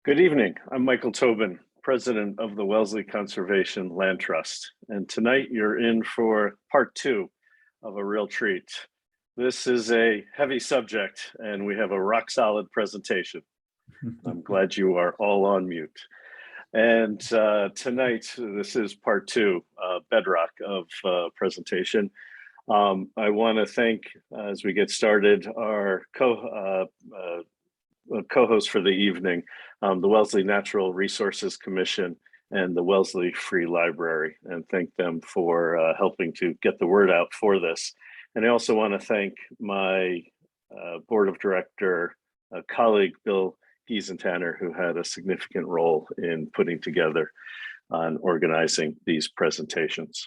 Good evening. I'm Michael Tobin, president of the Wellesley Conservation Land Trust. And tonight you're in for part two of a real treat. This is a heavy subject and we have a rock solid presentation. I'm glad you are all on mute. And tonight, this is part two, Bedrock of presentation. I want to thank, as we get started, our co-host for the evening, the Wellesley Natural Resources Commission and the Wellesley Free Library, and thank them for helping to get the word out for this. And I also want to thank my board of director colleague, Bill Giesenthaler, who had a significant role in putting together and organizing these presentations.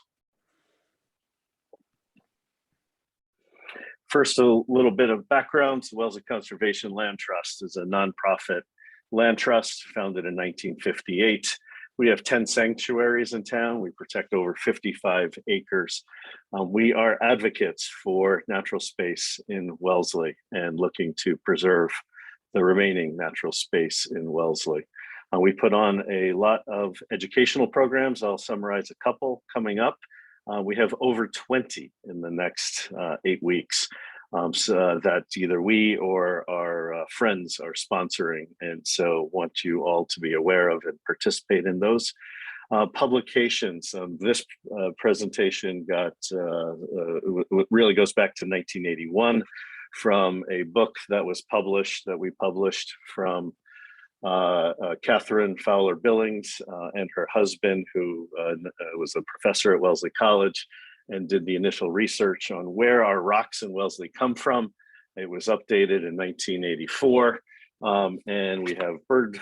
First, a little bit of background. The Wellesley Conservation Land Trust is a nonprofit land trust founded in 1958. We have 10 sanctuaries in town. We protect over 55 acres. We are advocates for natural space in Wellesley and looking to preserve the remaining natural space in Wellesley. We put on a lot of educational programs. I'll summarize a couple coming up. We have over 20 in the next 8 weeks so that either we or our friends are sponsoring. And so want you all to be aware of and participate in those. Publications. This presentation really goes back to 1981 from a book that was published, that we published from Catherine Fowler-Billings and her husband, who was a professor at Wellesley College and did the initial research on where our rocks in Wellesley come from. It was updated in 1984, and we have bird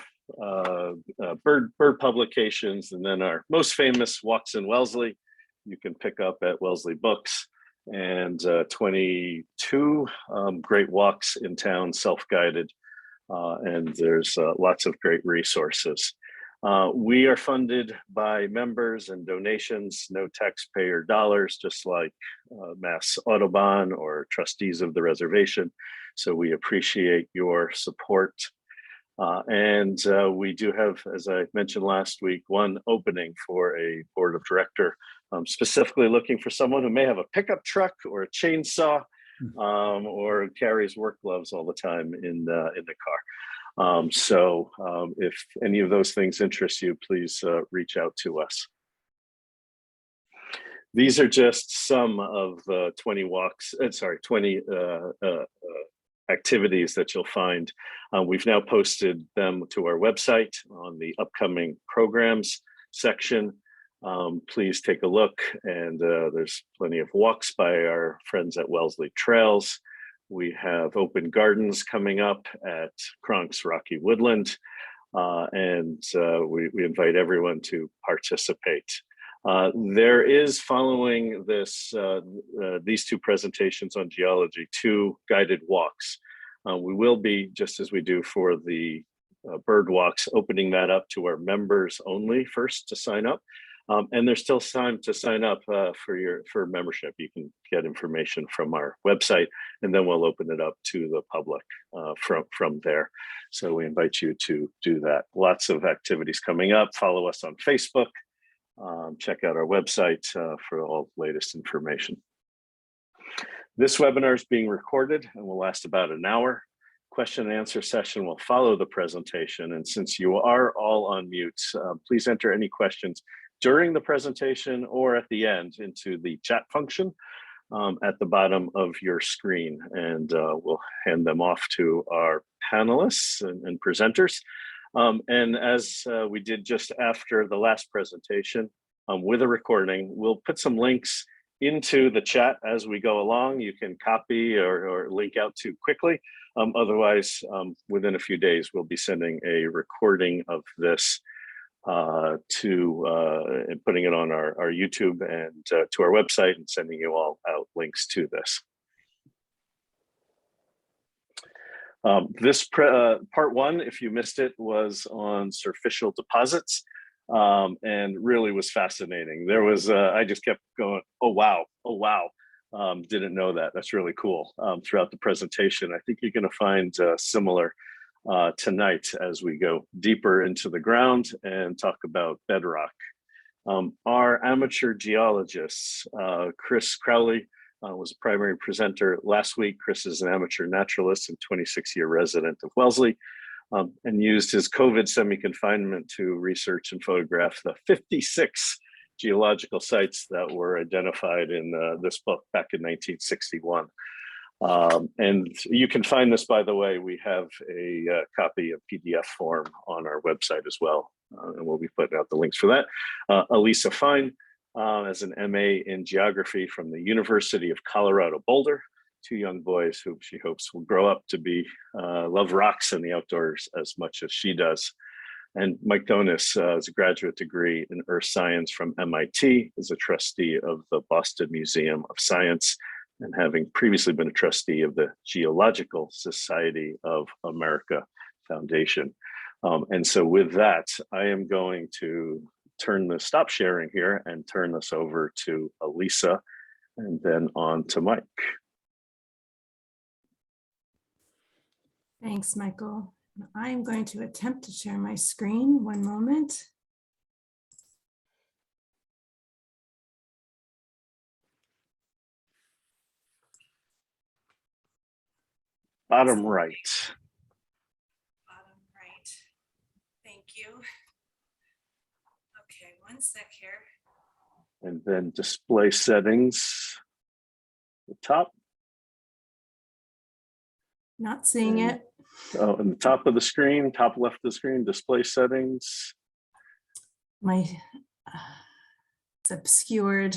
publications, and then our most famous Walks in Wellesley you can pick up at Wellesley Books, and 22 great walks in town, self-guided. And there's lots of great resources. We are funded by members and donations, no taxpayer dollars, just like Mass Audubon or trustees of the reservation. So we appreciate your support. And we do have, as I mentioned last week, one opening for a board of director, specifically looking for someone who may have a pickup truck or a chainsaw, or carries work gloves all the time in the car. So if any of those things interest you, please reach out to us. These are just some of the 20 activities that you'll find. We've now posted them to our website on the upcoming programs section. Please take a look, and there's plenty of walks by our friends at Wellesley Trails. We have open gardens coming up at Cronk's Rocky Woodland, and we invite everyone to participate. There is, following this, these two presentations on geology, 2 guided walks. We will be, just as we do for the bird walks, opening that up to our members only first to sign up. And there's still time to sign up for membership. You can get information from our website, and then we'll open it up to the public from there. So we invite you to do that. Lots of activities coming up. Follow us on Facebook. Check out our website for all the latest information. This webinar is being recorded and will last about an hour. Question and answer session will follow the presentation. And since you are all on mute, please enter any questions during the presentation or at the end into the chat function at the bottom of your screen. And we'll hand them off to our panelists and presenters. And as we did just after the last presentation with a recording, we'll put some links into the chat as we go along. You can copy or link out to quickly. Otherwise, within a few days, we'll be sending a recording of this and putting it on our YouTube and to our website, and sending you all out links to this. This part one, if you missed it, was on surficial deposits, and really was fascinating. There was, I just kept going, oh wow, oh wow. Didn't know that. That's really cool. Throughout the presentation, I think you're going to find similar tonight as we go deeper into the ground and talk about bedrock. Our amateur geologists, Chris Crowley was a primary presenter last week. Chris is an amateur naturalist and 26-year resident of Wellesley, and used his COVID semi-confinement to research and photograph the 56 geological sites that were identified in this book back in 1961. And you can find this, by the way, we have a copy of PDF form on our website as well. And we'll be putting out the links for that. Elisa Fine as an MA in geography from the University of Colorado Boulder, two young boys who she hopes will grow up to be love rocks and the outdoors as much as she does. And Mike Donis is a graduate degree in earth science from MIT, is a trustee of the Boston Museum of Science, and having previously been a trustee of the Geological Society of America Foundation. And so with that, I am going to stop sharing here and turn this over to Elisa and then on to Mike. Thanks, Michael. I'm going to attempt to share my screen. One moment. Bottom right. Bottom right. Thank you. Okay, one sec here. And then display settings, the top. Not seeing it. Oh, and the top of the screen, top left of the screen, display settings. It's obscured.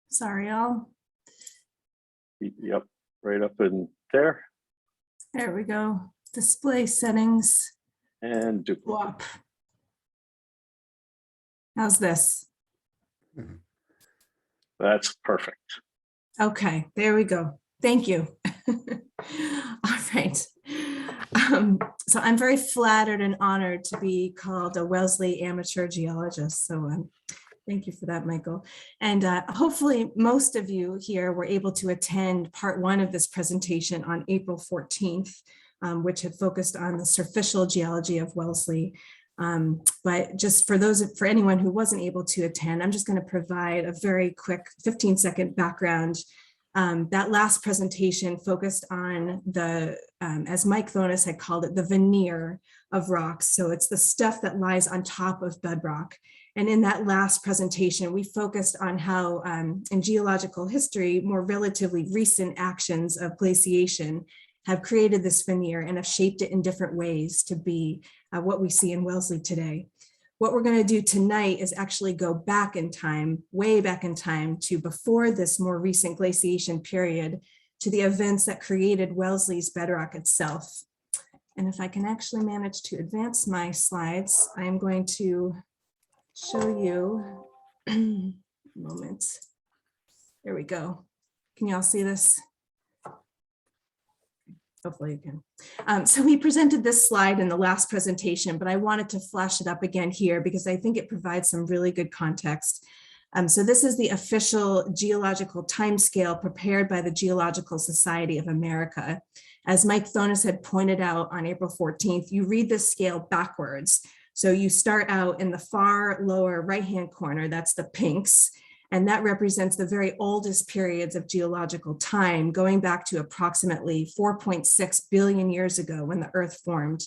Sorry, all. Yep, right up in there. There we go. Display settings. And duplicate. Swap. How's this? That's perfect. Okay, there we go. Thank you. All right. So I'm very flattered and honored to be called a Wellesley amateur geologist. So thank you for that, Michael. And hopefully most of you here were able to attend part one of this presentation on April 14th, which had focused on the Surficial geology of Wellesley. But just for anyone who wasn't able to attend, I'm just going to provide a very quick 15-second background. That last presentation focused on the, as Mike Thonis had called it, the veneer of rocks. So it's the stuff that lies on top of bedrock. And in that last presentation, we focused on how in geological history, more relatively recent actions of glaciation have created this veneer and have shaped it in different ways to be what we see in Wellesley today. What we're going to do tonight is actually go back in time, way back in time, to before this more recent glaciation period, to the events that created Wellesley's bedrock itself. And if I can actually manage to advance my slides, I'm going to show you a moment. There we go. Can you all see this? Hopefully you can. So we presented this slide in the last presentation, but I wanted to flash it up again here because I think it provides some really good context. So this is the official geological timescale prepared by the Geological Society of America. As Mike Thonis had pointed out on April 14th, you read this scale backwards. So you start out in the far lower right-hand corner, that's the pinks, and that represents the very oldest periods of geological time, going back to approximately 4.6 billion years ago when the Earth formed.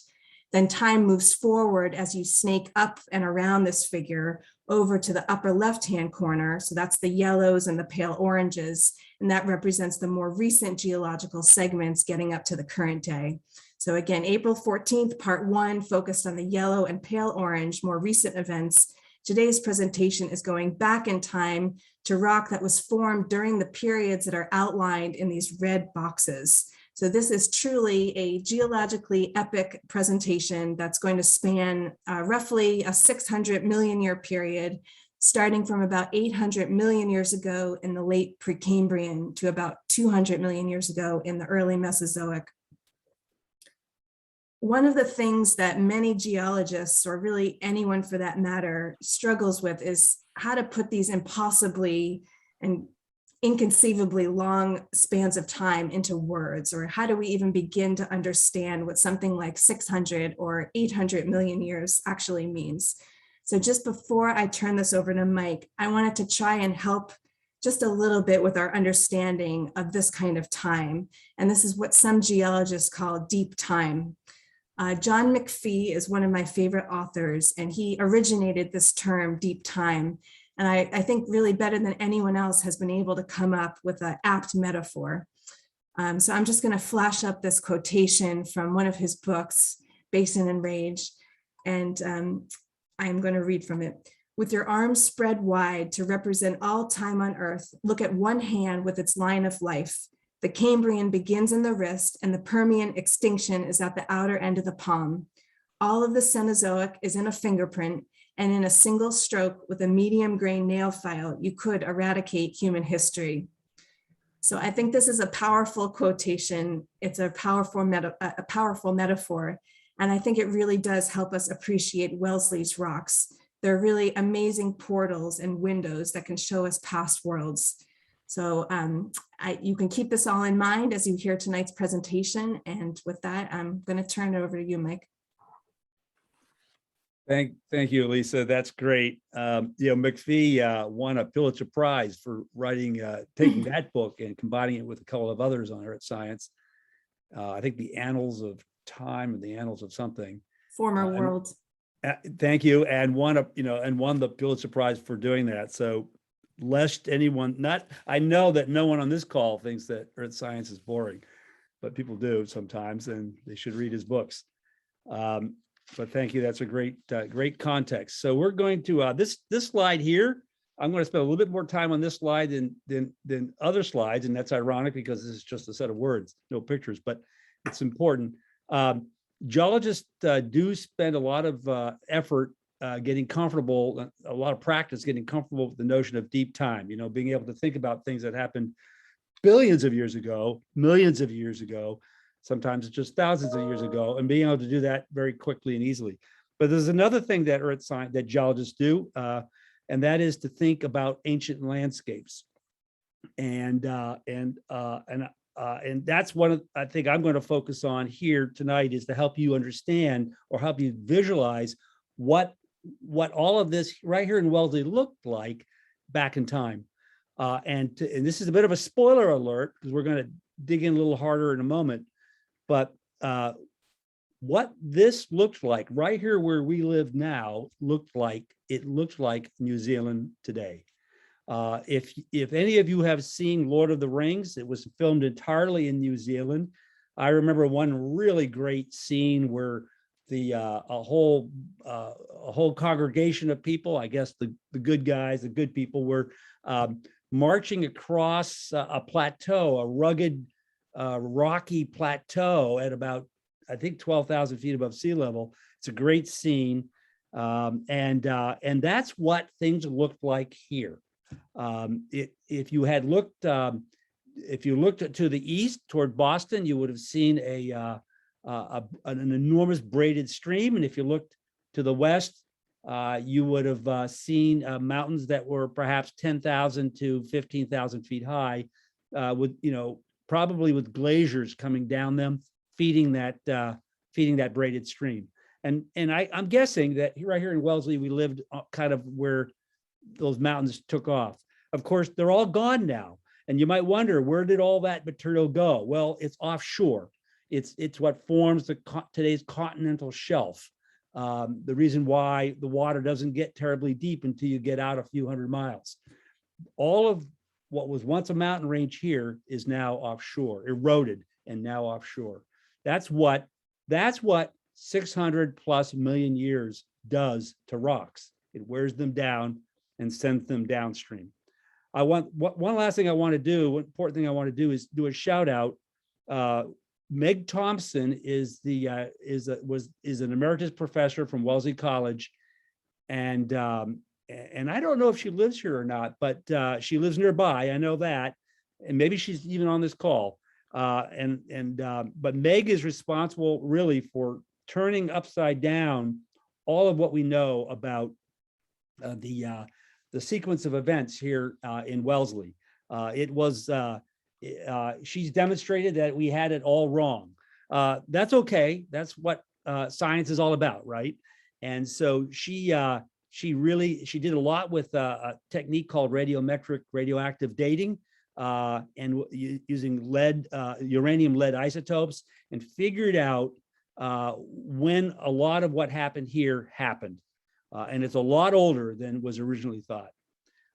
Then time moves forward as you snake up and around this figure over to the upper left-hand corner. So that's the yellows and the pale oranges, and that represents the more recent geological segments getting up to the current day. So again, April 14th, part one focused on the yellow and pale orange, more recent events. Today's presentation is going back in time to rock that was formed during the periods that are outlined in these red boxes. So this is truly a geologically epic presentation that's going to span roughly a 600 million year period, starting from about 800 million years ago in the late Precambrian to about 200 million years ago in the early Mesozoic. One of the things that many geologists, or really anyone for that matter, struggles with is how to put these impossibly and inconceivably long spans of time into words? Or how do we even begin to understand what something like 600 or 800 million years actually means? So just before I turn this over to Mike, I wanted to try and help just a little bit with our understanding of this kind of time. And this is what some geologists call deep time. John McPhee is one of my favorite authors, and he originated this term deep time. And I think really better than anyone else has been able to come up with an apt metaphor. So I'm just going to flash up this quotation from one of his books, Basin and Rage, and I'm going to read from it. With your arms spread wide to represent all time on earth, look at one hand with its line of life. The Cambrian begins in the wrist and the Permian extinction is at the outer end of the palm. All of the Cenozoic is in a fingerprint, and in a single stroke with a medium grain nail file, you could eradicate human history. So I think this is a powerful quotation. It's a powerful metaphor. And I think it really does help us appreciate Wellesley's rocks. They're really amazing portals and windows that can show us past worlds. So you can keep this all in mind as you hear tonight's presentation. And with that, I'm going to turn it over to you, Mike. Thank you, Lisa. That's great. McPhee won a Pulitzer Prize for writing, taking that book and combining it with a couple of others on Earth Science. I think the Annals of Time and the Annals of something. Former World. Thank you, and won the Pulitzer Prize for doing that. So, lest anyone I know that no one on this call thinks that Earth Science is boring, but people do sometimes, and they should read his books. But thank you. That's a great context. So we're going to this slide here. I'm going to spend a little bit more time on this slide than other slides, and that's ironic because this is just a set of words, no pictures, but it's important. Geologists do spend a lot of effort getting comfortable, a lot of practice getting comfortable with the notion of deep time. Being able to think about things that happened billions of years ago, millions of years ago. Sometimes it's just thousands of years ago, and being able to do that very quickly and easily. But there's another thing that that geologists do, and that is to think about ancient landscapes. And that's what I think I'm going to focus on here tonight, is to help you understand or help you visualize what all of this right here in Wellesley looked like back in time. And this is a bit of a spoiler alert, because we're going to dig in a little harder in a moment. But what this looked like right here where we live now looked like New Zealand today. If any of you have seen Lord of the Rings, it was filmed entirely in New Zealand. I remember one really great scene where a whole congregation of people, I guess the good guys, the good people, were marching across a plateau, a rugged rocky plateau at about, I think, 12,000 feet above sea level. It's a great scene, and that's what things looked like here. If you looked to the east toward Boston, you would have seen an enormous braided stream, and if you looked to the west, you would have seen mountains that were perhaps 10,000 to 15,000 feet high, with probably with glaciers coming down them, feeding that braided stream. And I'm guessing that right here in Wellesley, we lived kind of where those mountains took off. Of course, they're all gone now. And you might wonder, where did all that material go? Well, it's offshore. It's what forms today's continental shelf. The reason why the water doesn't get terribly deep until you get out a few hundred miles. All of what was once a mountain range here is now offshore, eroded and now offshore. That's what 600 plus million years does to rocks. It wears them down and sends them downstream. One last thing I want to do, one important thing I want to do is do a shout out. Meg Thompson is an emeritus professor from Wellesley College, and I don't know if she lives here or not, but she lives nearby. I know that, and maybe she's even on this call. But Meg is responsible really for turning upside down all of what we know about the sequence of events here in Wellesley. She's demonstrated that we had it all wrong. That's okay. That's what science is all about, right? And so she did a lot with a technique called radiometric radioactive dating, and using uranium lead isotopes, and figured out when a lot of what happened here happened. And it's a lot older than was originally thought.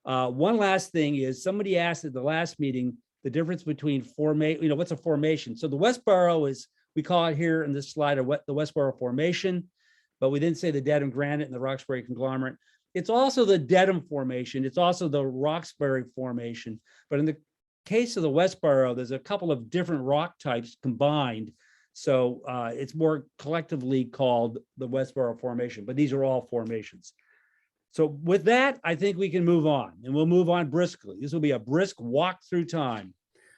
One last thing is, somebody asked at the last meeting the difference between formation, what's a formation? So the Westboro is, we call it here in this slide, the Westboro Formation, but we didn't say the Dedham Granite and the Roxbury Conglomerate. It's also the Dedham Formation. It's also the Roxbury Formation. But in the case of the Westboro, there's a couple of different rock types combined. So it's more collectively called the Westboro Formation, but these are all formations. So with that, I think we can move on, and we'll move on briskly. This will be a brisk walk through time.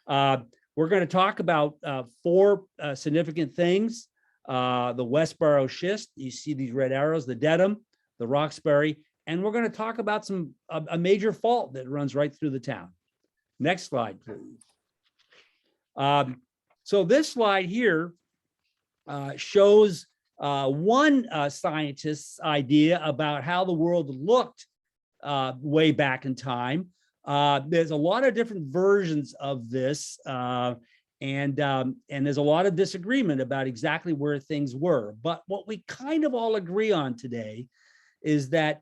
We're going to talk about 4 significant things. The Westboro schist, you see these red arrows, the Dedham, the Roxbury, and we're going to talk about a major fault that runs right through the town. Next slide, please. So this slide here shows one scientist's idea about how the world looked way back in time. There's a lot of different versions of this, and there's a lot of disagreement about exactly where things were. But what we kind of all agree on today is that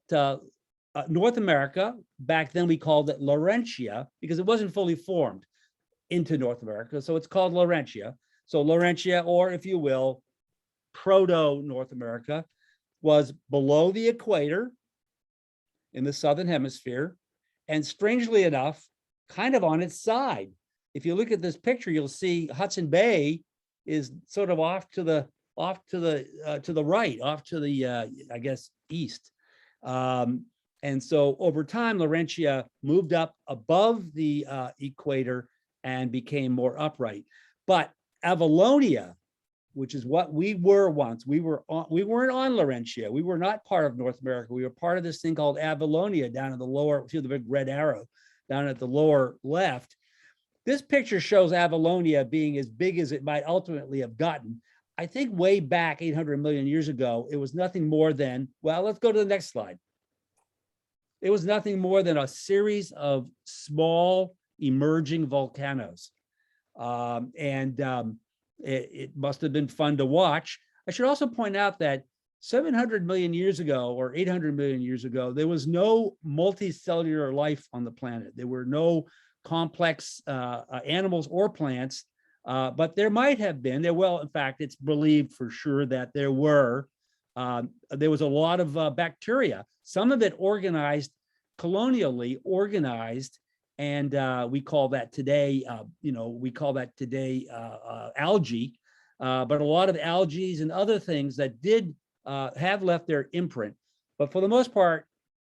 North America, back then we called it Laurentia, because it wasn't fully formed into North America, so it's called Laurentia. So Laurentia, or if you will, proto-North America, was below the equator in the southern hemisphere, and strangely enough, kind of on its side. If you look at this picture, you'll see Hudson Bay is sort of off to the right, off to the I guess east. And so over time, Laurentia moved up above the equator and became more upright. But Avalonia, which is what we were once, we weren't on Laurentia. We were not part of North America. We were part of this thing called Avalonia down in the lower, see the big red arrow down at the lower left. This picture shows Avalonia being as big as it might ultimately have gotten. I think way back 800 million years ago, it was nothing more than, well, let's go to the next slide. It was nothing more than a series of small emerging volcanoes. It must have been fun to watch. I should also point out that 700 million years ago or 800 million years ago, there was no multicellular life on the planet. There were no complex animals or plants, but there might have been. In fact, it's believed for sure that there was a lot of bacteria, some of it organized, colonially organized, and we call that today, algae, but a lot of algae and other things that did have left their imprint. But for the most part,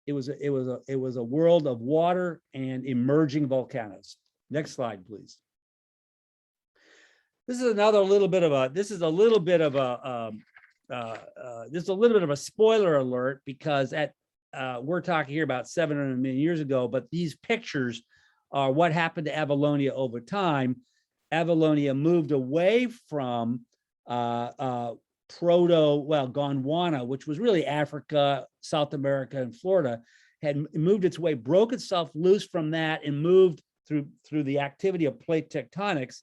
it was a world of water and emerging volcanoes. Next slide, please. This is a little bit of a spoiler alert, because we're talking here about 700 million years ago, but these pictures are what happened to Avalonia over time. Avalonia moved away from Gondwana, which was really Africa, South America, and Florida, had moved its way, broke itself loose from that, and moved through the activity of plate tectonics,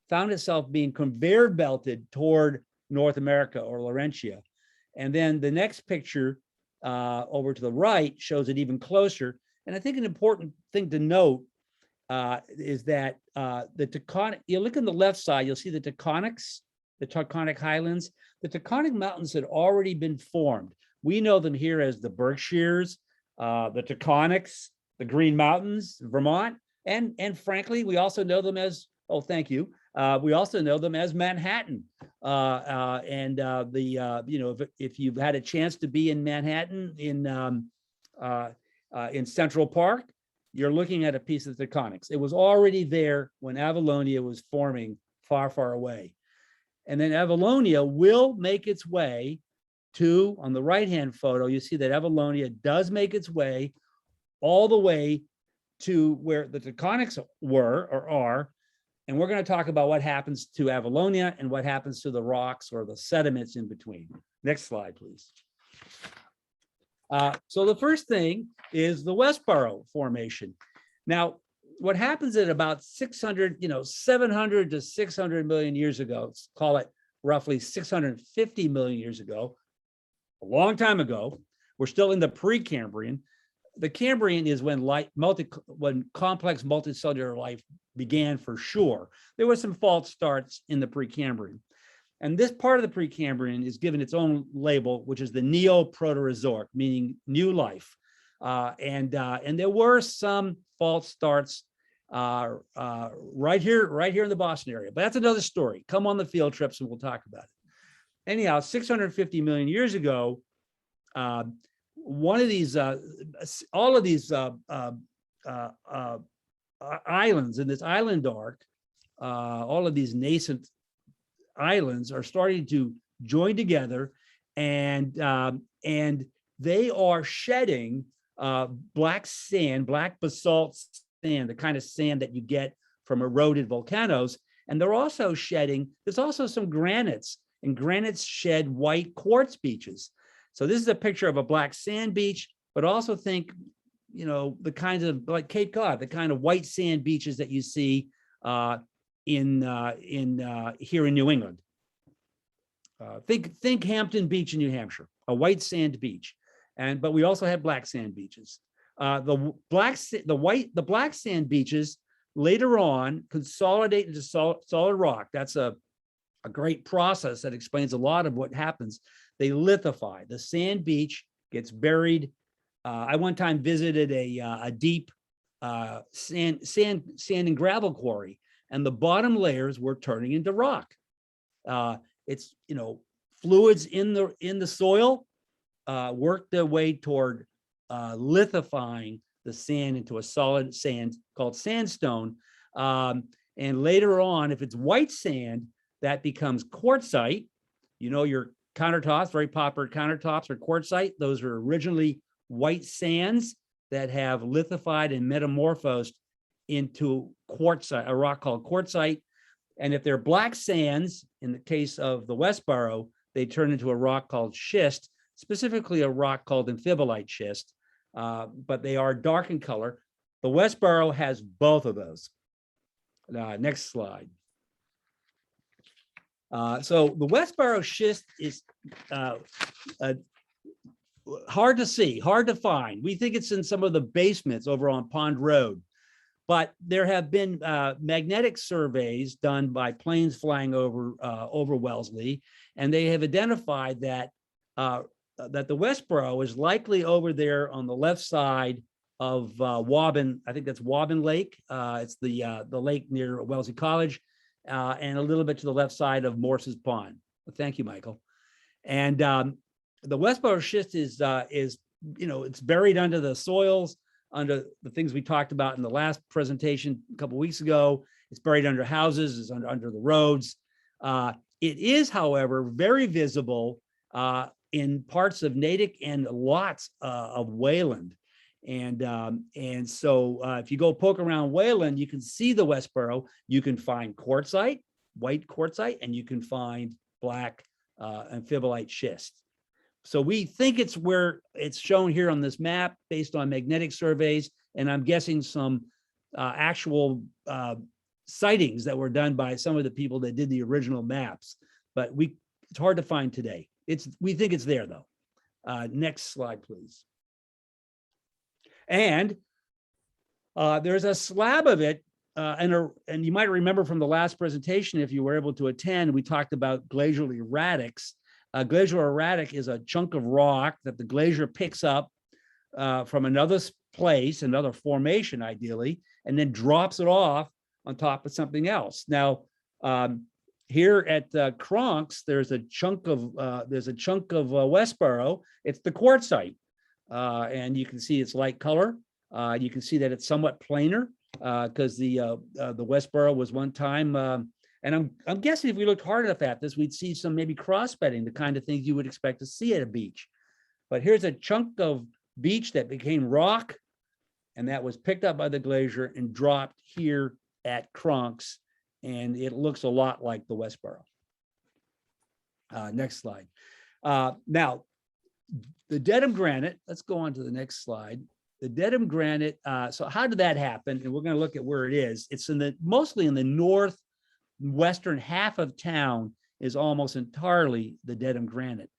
found itself being conveyor belted toward North America or Laurentia. And then the next picture over to the right shows it even closer. And I think an important thing to note is that the tectonic, you look on the left side, you'll see the tectonics, the tectonic highlands. The tectonic mountains had already been formed. We know them here as the Berkshires, the Tectonics, the Green Mountains, Vermont, and frankly, we also know them as, oh, thank you. We also know them as Manhattan. If you've had a chance to be in Manhattan in Central Park, you're looking at a piece of the tectonics. It was already there when Avalonia was forming far, far away. And then Avalonia will make its way to, on the right-hand photo, you see that Avalonia does make its way all the way to where the tectonics were or are, and we're going to talk about what happens to Avalonia and what happens to the rocks or the sediments in between. Next slide, please. So the first thing is the Westboro Formation. Now, what happens at about 600, 700 to 600 million years ago, let's call it roughly 650 million years ago, a long time ago, we're still in the Precambrian. The Cambrian is when when complex multicellular life began for sure. There were some false starts in the Precambrian. And this part of the Precambrian is given its own label, which is the Neoproterozoic, meaning new life. And there were some false starts right here in the Boston area. But that's another story. Come on the field trips and we'll talk about it. Anyhow, 650 million years ago, one of these, all of these islands in this island arc, all of these nascent islands are starting to join together, and they are shedding black sand, black basalt sand, the kind of sand that you get from eroded volcanoes. And they're also shedding, there's also some granites, and granites shed white quartz beaches. So this is a picture of a black sand beach, but also think, the kinds of, like Cape Cod, the kind of white sand beaches that you see here in New England. Think Hampton Beach in New Hampshire, a white sand beach, but we also have black sand beaches. The black sand beaches later on consolidate into solid rock. That's a great process that explains a lot of what happens. They lithify. The sand beach gets buried. I one time visited a deep sand and gravel quarry, and the bottom layers were turning into rock. It's fluids in the soil work their way toward lithifying the sand into a solid sand called sandstone. And later on, if it's white sand, that becomes quartzite. Your countertops, very popular countertops are quartzite. Those are originally white sands that have lithified and metamorphosed into quartzite, a rock called quartzite. And if they're black sands, in the case of the Westboro, they turn into a rock called schist, specifically a rock called amphibolite schist, but they are dark in color. The Westboro has both of those. Next slide. So the Westboro schist is hard to see, hard to find. We think it's in some of the basements over on Pond Road, but there have been magnetic surveys done by planes flying over Wellesley, and they have identified that that the Westboro is likely over there on the left side of Waubun. I think that's Waubun Lake. It's the lake near Wellesley College, and a little bit to the left side of Morse's Pond. Thank you, Michael. And the Westboro schist is it's buried under the soils, under the things we talked about in the last presentation a couple of weeks ago. It's buried under houses, it's under the roads. It is, however, very visible in parts of Natick and lots of Wayland. And so if you go poke around Wayland, you can see the Westboro. You can find quartzite, white quartzite, and you can find black amphibolite schist. So we think it's where it's shown here on this map based on magnetic surveys, and I'm guessing some actual sightings that were done by some of the people that did the original maps. But it's hard to find today. We think it's there though. Next slide, please. And there's a slab of it, and you might remember from the last presentation, if you were able to attend, we talked about glacial erratics. Glacial erratic is a chunk of rock that the glacier picks up from another place, another formation ideally, and then drops it off on top of something else. Now, here at Cronks, there's a chunk of Westboro. It's the quartzite, and you can see its light color. You can see that it's somewhat planar because the Westboro was one time. And I'm guessing if we looked hard enough at this, we'd see some maybe cross-bedding, the kind of things you would expect to see at a beach. But here's a chunk of beach that became rock and that was picked up by the glacier and dropped here at Cronks, and it looks a lot like the Westboro. Next slide. Now, the Dedham granite, let's go on to the next slide. The Dedham granite, so how did that happen? And we're going to look at where it is. It's mostly in the northwestern half of town is almost entirely the Dedham granite.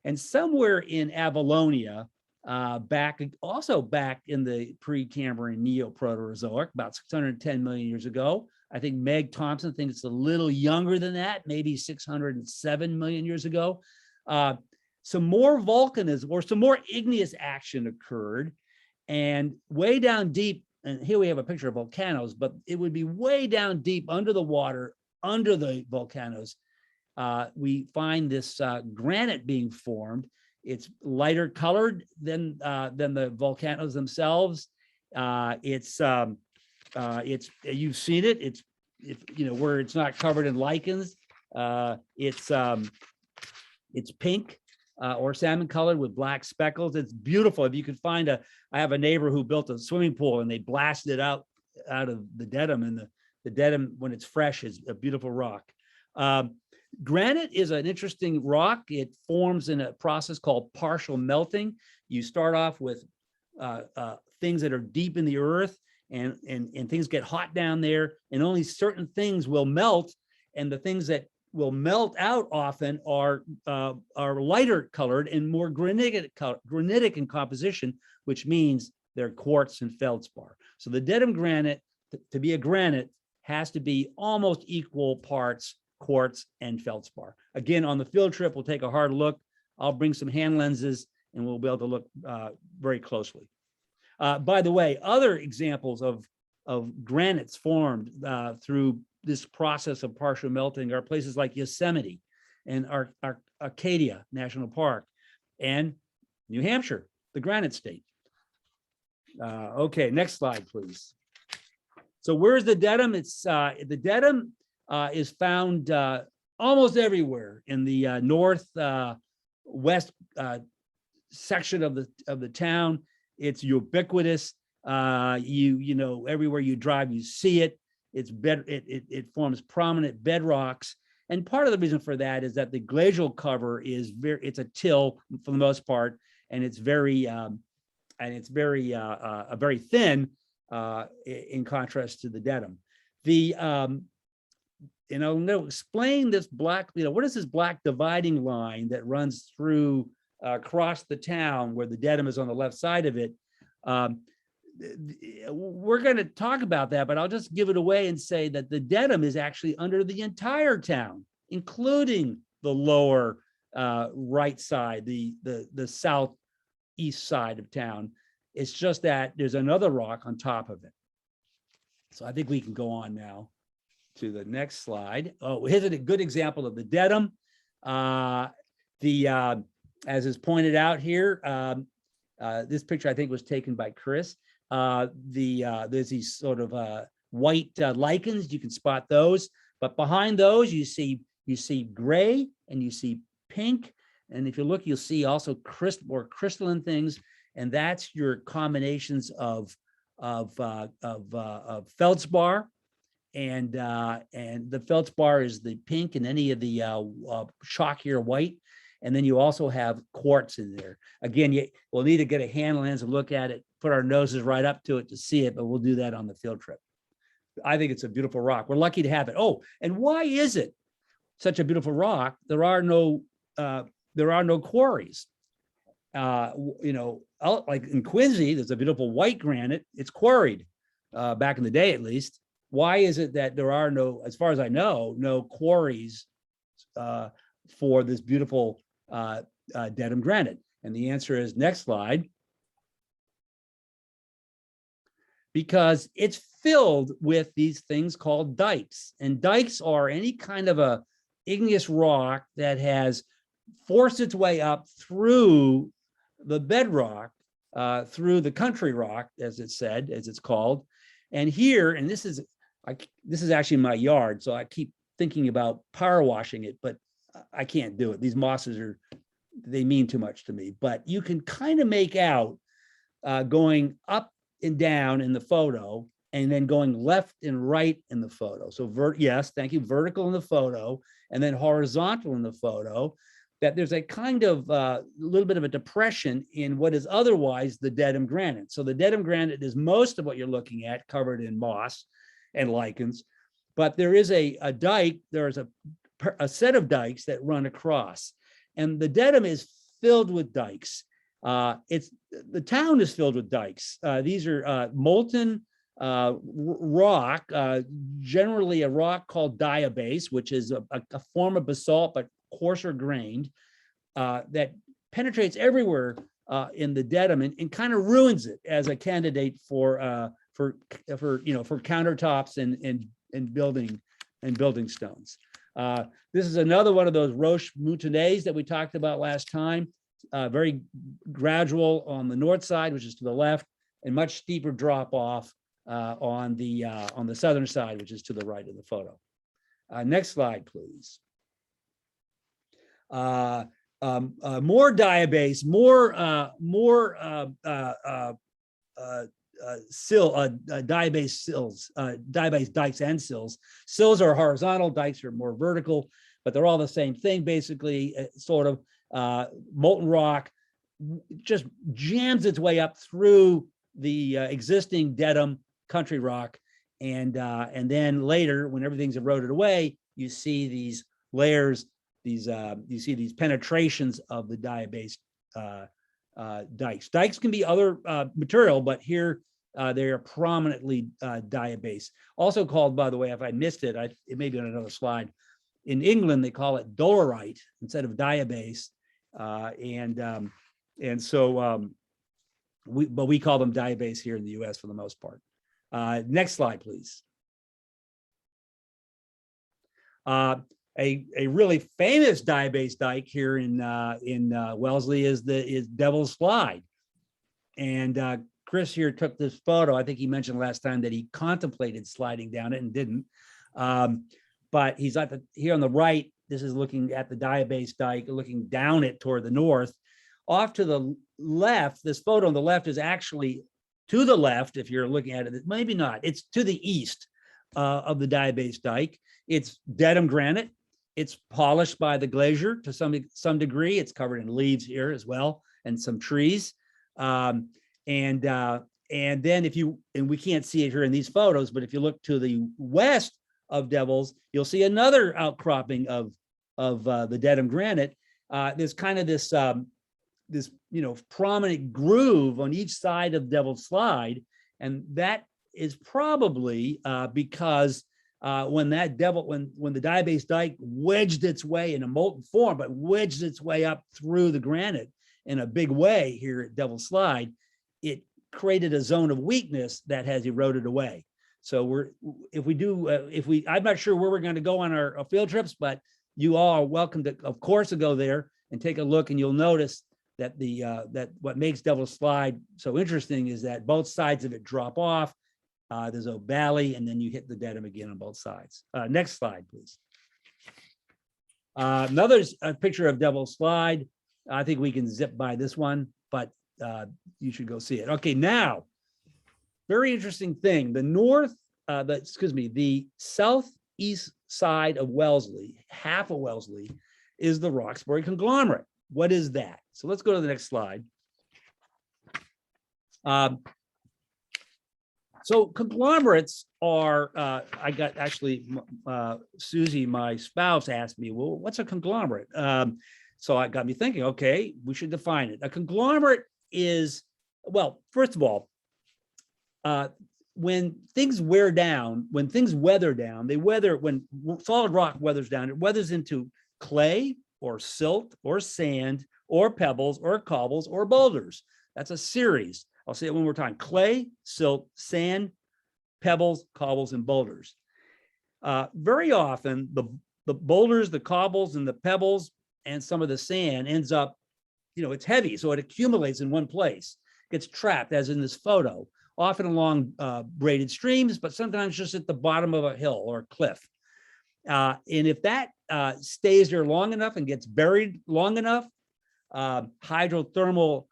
And somewhere in Avalonia, back in the Precambrian Neoproterozoic, about 610 million years ago. I think Meg Thompson thinks it's a little younger than that, maybe 607 million years ago. Some more volcanism or some more igneous action occurred, and way down deep, and here we have a picture of volcanoes, but it would be way down deep under the water, under the volcanoes. We find this granite being formed. It's lighter colored than the volcanoes themselves. It's you've seen it. It's where it's not covered in lichens. It's pink or salmon colored with black speckles. It's beautiful. If you could find I have a neighbor who built a swimming pool and they blasted it out of the Dedham, and the Dedham when it's fresh is a beautiful rock. Granite is an interesting rock. It forms in a process called partial melting. You start off with things that are deep in the earth, and things get hot down there, and only certain things will melt, and the things that will melt out often are lighter colored and more granitic in composition, which means they're quartz and feldspar. So the Dedham granite, to be a granite, has to be almost equal parts quartz and feldspar. Again, on the field trip, we'll take a hard look. I'll bring some hand lenses and we'll be able to look very closely. By the way, other examples of granites formed through this process of partial melting are places like Yosemite and Arcadia National Park and New Hampshire, the granite state. Okay, next slide, please. So where's the Dedham? It's the Dedham is found almost everywhere in the northwest section of the town. It's ubiquitous. Everywhere you drive, you see it. It forms prominent bedrocks, and part of the reason for that is that the glacial cover is it's a till for the most part, and it's very thin in contrast to the Dedham. And I'll explain this black, what is this black dividing line that runs through across the town where the Dedham is on the left side of it. We're going to talk about that, but I'll just give it away and say that the Dedham is actually under the entire town, including the lower right side, the southeast side of town. It's just that there's another rock on top of it. So I think we can go on now to the next slide. Oh, here's a good example of the Dedham. As is pointed out here, this picture I think was taken by Chris. There's these sort of white lichens. You can spot those, but behind those you see gray and you see pink, and if you look, you'll see also more crystalline things, and that's your combinations of feldspar, and the feldspar is the pink, and any of the chalkier white. And then you also have quartz in there. Again, we'll need to get a hand lens and look at it, put our noses right up to it to see it, but we'll do that on the field trip. I think it's a beautiful rock. We're lucky to have it. Oh, and why is it such a beautiful rock? There are no quarries. Like in Quincy, there's a beautiful white granite. It's quarried back in the day, at least. Why is it that there are no, as far as I know, no quarries for this beautiful Dedham granite? And the answer is, next slide, because it's filled with these things called dikes. And dikes are any kind of a igneous rock that has forced its way up through the bedrock, through the country rock, as it's called. And here, and this is actually my yard, so I keep thinking about power washing it, but I can't do it. These mosses they mean too much to me. But you can kind of make out going up and down in the photo, and then going left and right in the photo. So yes, thank you, vertical in the photo, and then horizontal in the photo, that there's a kind of little bit of a depression in what is otherwise the Dedham granite. So the Dedham granite is most of what you're looking at, covered in moss and lichens, but there is a dike, there's a set of dikes that run across, and the Dedham is filled with dikes. The town is filled with dikes. These are molten rock, generally a rock called diabase, which is a form of basalt, but coarser grained, that penetrates everywhere in the Dedham and kind of ruins it as a candidate for countertops and building stones. This is another one of those roche moutonnées that we talked about last time. Very gradual on the north side, which is to the left, and much steeper drop off on the southern side, which is to the right of the photo. Next slide, please. More diabase, more diabase sills, diabase dikes and sills. Sills are horizontal, dikes are more vertical, but they're all the same thing, basically. Sort of molten rock just jams its way up through the existing Dedham country rock, and then later, when everything's eroded away, you see these layers, you see these penetrations of the diabase dikes. Dikes can be other material, but here they are prominently diabase. Also called, by the way, if I missed it, it may be on another slide. In England, they call it dolerite instead of diabase, we call them diabase here in the U.S. for the most part. Next slide, please. A really famous diabase dike here in Wellesley is Devil's Slide, and Chris here took this photo. I think he mentioned last time that he contemplated sliding down it and didn't. But he's here on the right. This is looking at the diabase dike, looking down it toward the north. Off to the left, this photo on the left is actually to the left. If you're looking at it, maybe not. It's to the east of the diabase dike. It's Dedham granite. It's polished by the glacier to some degree. It's covered in leaves here as well, and some trees. And then we can't see it here in these photos, but if you look to the west of Devils, you'll see another outcropping of the Dedham granite. There's kind of this prominent groove on each side of Devil's Slide, and that is probably because when the diabase dike wedged its way in a molten form, but wedged its way up through the granite in a big way here at Devil's Slide, it created a zone of weakness that has eroded away. So I'm not sure where we're going to go on our field trips, but you all are welcome to, of course, to go there and take a look, and you'll notice that that what makes Devil's Slide so interesting is that both sides of it drop off. There's a valley, and then you hit the Dedham again on both sides. Next slide, please. Another picture of Devil's Slide. I think we can zip by this one, but you should go see it. Okay, now, very interesting thing. The southeast side of Wellesley, half of Wellesley, is the Roxbury conglomerate. What is that? So let's go to the next slide. So conglomerates are, I got actually, Susie, my spouse, asked me, well, what's a conglomerate? So it got me thinking, okay, we should define it. A conglomerate is, well, first of all, when things wear down, when things weather down, when solid rock weathers down, it weathers into clay or silt or sand or pebbles or cobbles or boulders. That's a series. I'll say it one more time: clay, silt, sand, pebbles, cobbles, and boulders. Very often, the boulders, the cobbles, and the pebbles, and some of the sand ends up, it's heavy, so it accumulates in one place, gets trapped, as in this photo, often along braided streams, but sometimes just at the bottom of a hill or a cliff. And if that stays there long enough and gets buried long enough, hydrothermal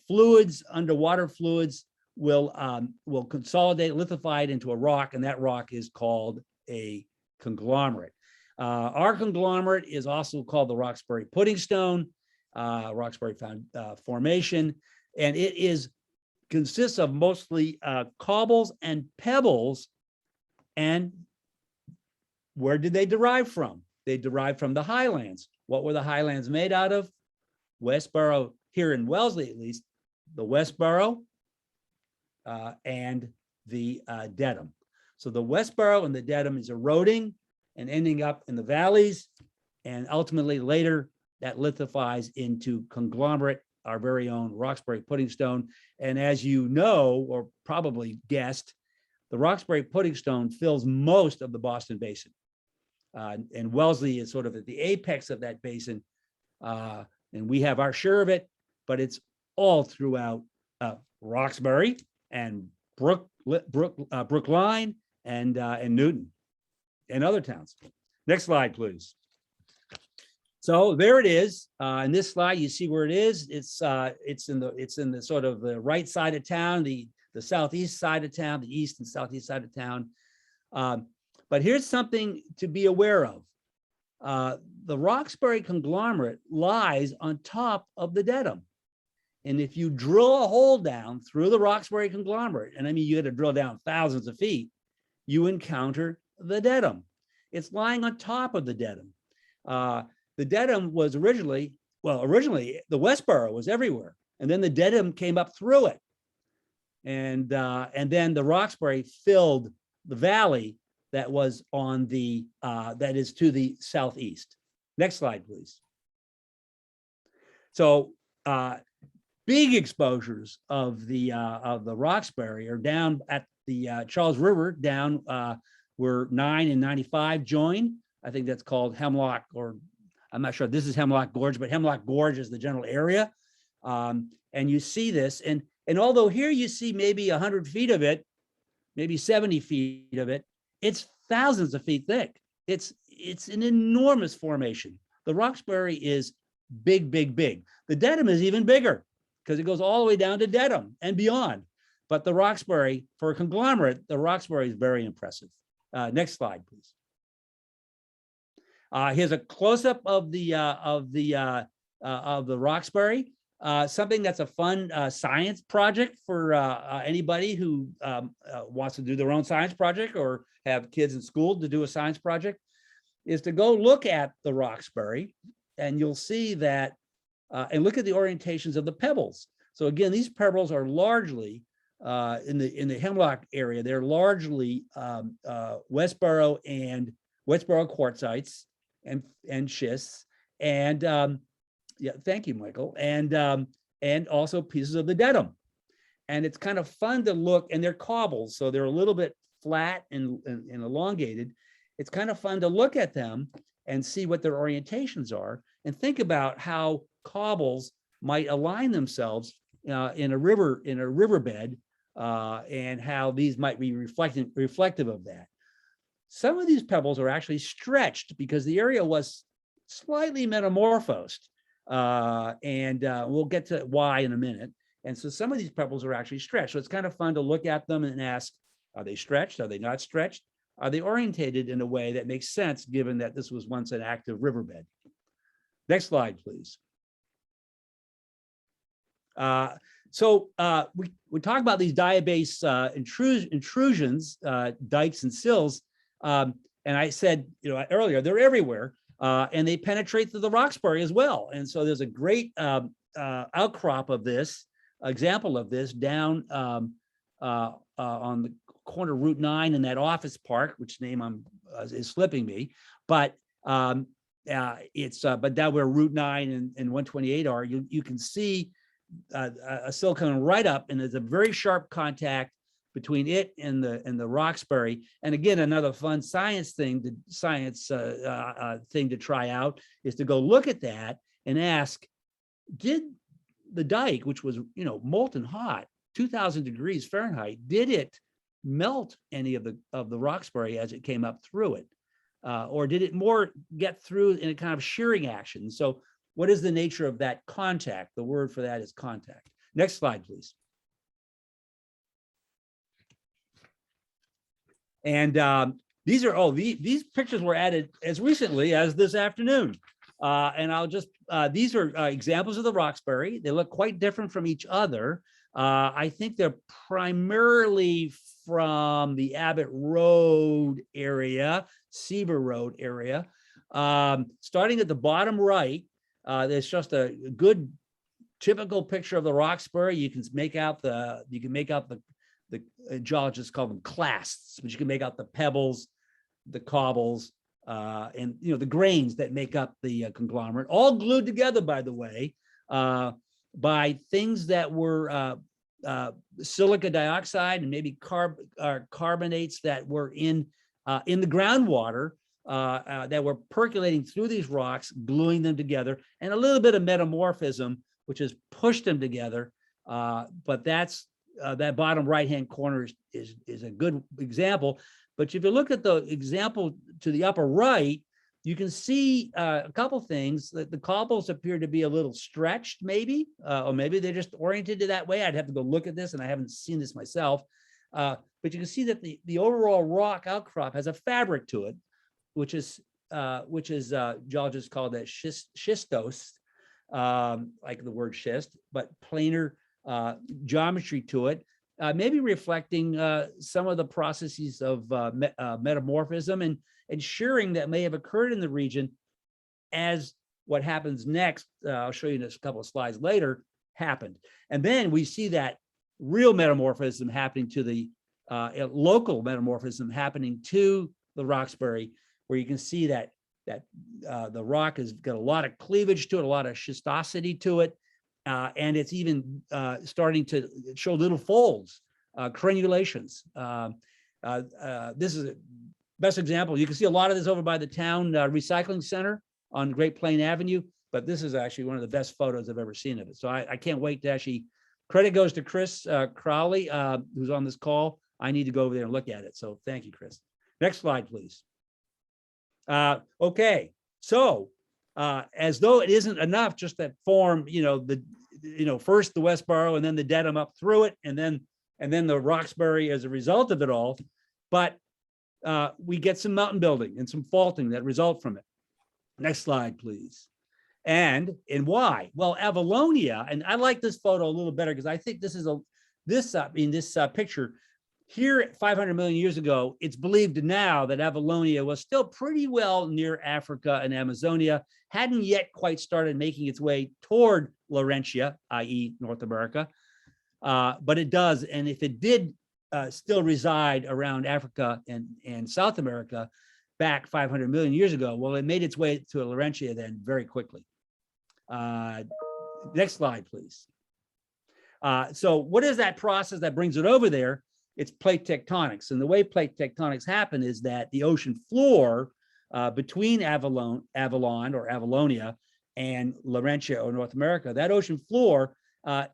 fluids, underwater fluids, will consolidate, lithify it into a rock, and that rock is called a conglomerate. Our conglomerate is also called the Roxbury Pudding Stone, Roxbury Formation, and it consists of mostly cobbles and pebbles. And where did they derive from? They derived from the highlands. What were the highlands made out of? Westboro, here in Wellesley at least, the Westboro and the Dedham. So the Westboro and the Dedham is eroding and ending up in the valleys, and ultimately later that lithifies into conglomerate, our very own Roxbury Pudding Stone. And as you know, or probably guessed, the Roxbury Pudding Stone fills most of the Boston Basin. And Wellesley is sort of at the apex of that basin. And we have our share of it, but it's all throughout Roxbury and Brookline and Newton and other towns. Next slide, please. So there it is. In this slide, you see where it is. It's in the sort of the right side of town, the southeast side of town, the east and southeast side of town. But here's something to be aware of. The Roxbury conglomerate lies on top of the Dedham. And if you drill a hole down through the Roxbury conglomerate, and I mean, you had to drill down thousands of feet, you encounter the Dedham. It's lying on top of the Dedham. The Dedham was originally the Westboro was everywhere. And then the Dedham came up through it. And then the Roxbury filled the valley that was on the, that is to the southeast. Next slide, please. So big exposures of the Roxbury are down at the Charles River, down where 9 and 95 join. I think that's called Hemlock, or I'm not sure this is Hemlock Gorge, but Hemlock Gorge is the general area. And you see this, and although here you see maybe 100 feet of it, maybe 70 feet of it, it's thousands of feet thick. It's an enormous formation. The Roxbury is big, big, big. The Dedham is even bigger because it goes all the way down to Dedham and beyond. But the Roxbury, for a conglomerate, the Roxbury is very impressive. Next slide, please. Here's a close-up of the Roxbury. Something that's a fun science project for anybody who wants to do their own science project or have kids in school to do a science project, is to go look at the Roxbury, and you'll see that, and look at the orientations of the pebbles. So again, these pebbles are largely in the Hemlock area. They're largely Westboro and Westboro quartzites and schists, and yeah, thank you, Michael, and also pieces of the Dedham. And it's kind of fun to look, and they're cobbles, so they're a little bit flat and elongated. It's kind of fun to look at them and see what their orientations are, and think about how cobbles might align themselves in a riverbed, and how these might be reflective of that. Some of these pebbles are actually stretched because the area was slightly metamorphosed, and we'll get to why in a minute. And so some of these pebbles are actually stretched. So it's kind of fun to look at them and ask, are they stretched? Are they not stretched? Are they orientated in a way that makes sense, given that this was once an active riverbed? Next slide, please. So we talk about these diabase intrusions, dikes and sills, and I said, earlier, they're everywhere, and they penetrate through the Roxbury as well. And so there's a great outcrop of this, example of this, down on the corner of Route 9 in that office park, which name is slipping me, but but down where Route 9 and 128 are, you can see a sill coming right up, and there's a very sharp contact between it and the Roxbury. And again, another fun science thing to try out is to go look at that and ask, did the dike, which was molten hot, 2,000 degrees Fahrenheit, did it melt any of the Roxbury as it came up through it, or did it more get through in a kind of shearing action? So what is the nature of that contact? The word for that is contact. Next slide, please. And these pictures were added as recently as this afternoon. And I'll just, these are examples of the Roxbury. They look quite different from each other. I think they're primarily from the Abbott Road area, Seaver Road area. Starting at the bottom right, there's just a good typical picture of the Roxbury. You can make out the geologists call them clasts, but you can make out the pebbles, the cobbles, and the grains that make up the conglomerate, all glued together, by the way, by things that were silica dioxide and maybe carbonates that were in the groundwater that were percolating through these rocks, gluing them together, and a little bit of metamorphism, which has pushed them together. But that's that bottom right-hand corner is a good example. But if you look at the example to the upper right, you can see a couple things. That the cobbles appear to be a little stretched, maybe, or maybe they're just oriented to that way. I'd have to go look at this, and I haven't seen this myself. But you can see that the overall rock outcrop has a fabric to it, which is geologists call that schistose, like the word schist, but planar geometry to it, maybe reflecting some of the processes of metamorphism and shearing that may have occurred in the region as what happens next, I'll show you in a couple of slides later, happened. And then we see that real metamorphism happening to the local metamorphism happening to the Roxbury, where you can see that the rock has got a lot of cleavage to it, a lot of schistosity to it, and it's even starting to show little folds, crenulations. This is a best example. You can see a lot of this over by the town recycling center on Great Plain Avenue, but this is actually one of the best photos I've ever seen of it. So I can't wait to actually, credit goes to Chris Crowley, who's on this call. I need to go over there and look at it. So thank you, Chris. Next slide, please. Okay, so as though it isn't enough just that form, first the Westboro and then the Dedham up through it, and then the Roxbury as a result of it all, but we get some mountain building and some faulting that result from it. Next slide, please. And why? Well, Avalonia, and I like this photo a little better because I think this is this picture here 500 million years ago. It's believed now that Avalonia was still pretty well near Africa and Amazonia, hadn't yet quite started making its way toward Laurentia, i.e. North America, but it does. And if it did still reside around Africa and South America back 500 million years ago, well, it made its way to Laurentia then very quickly. Next slide, please. So what is that process that brings it over there? It's plate tectonics. And the way plate tectonics happen is that the ocean floor between Avalon or Avalonia and Laurentia or North America, that ocean floor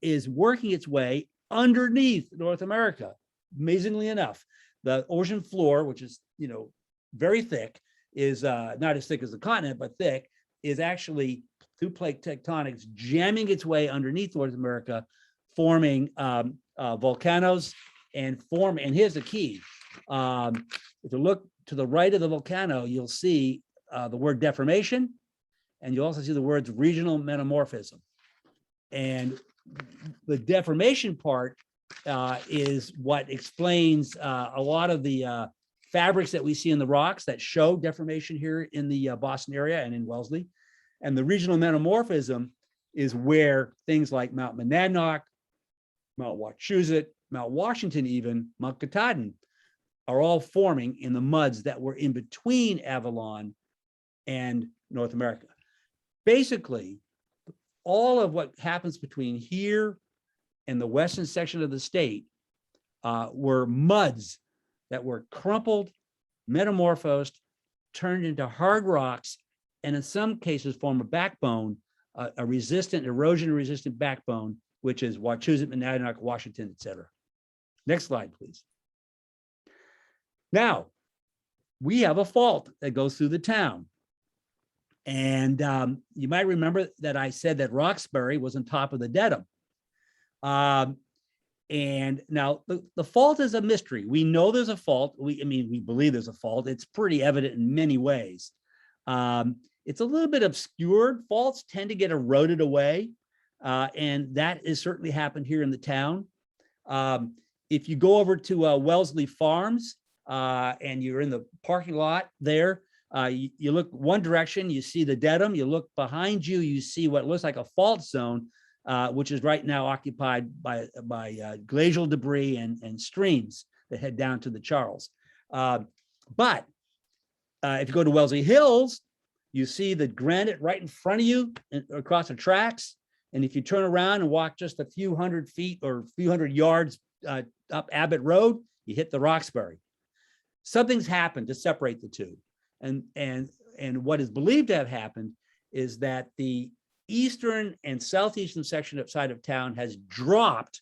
is working its way underneath North America. Amazingly enough, the ocean floor, which is, very thick, is not as thick as the continent, but thick, is actually through plate tectonics jamming its way underneath North America, forming volcanoes and here's the key. If you look to the right of the volcano, you'll see the word deformation, and you'll also see the words regional metamorphism. And the deformation part is what explains a lot of the fabrics that we see in the rocks that show deformation here in the Boston area and in Wellesley. And the regional metamorphism is where things like Mount Monadnock, Mount Wachusett, Mount Washington, even Mount Katahdin are all forming in the muds that were in between Avalon and North America. Basically, all of what happens between here and the western section of the state were muds that were crumpled, metamorphosed, turned into hard rocks, and in some cases form a backbone, a resistant, erosion-resistant backbone, which is Wachusett, Monadnock, Washington, et cetera. Next slide, please. Now, we have a fault that goes through the town. And you might remember that I said that Roxbury was on top of the Dedham. And now the fault is a mystery. We know there's a fault. We believe there's a fault. It's pretty evident in many ways. It's a little bit obscured. Faults tend to get eroded away. And that has certainly happened here in the town. If you go over to Wellesley Farms and you're in the parking lot there, you look one direction, you see the Dedham. You look behind you, you see what looks like a fault zone, which is right now occupied by glacial debris and streams that head down to the Charles. But if you go to Wellesley Hills, you see the granite right in front of you across the tracks. And if you turn around and walk just a few hundred feet or a few hundred yards up Abbott Road, you hit the Roxbury. Something's happened to separate the two. And what is believed to have happened is that the eastern and southeastern side of town has dropped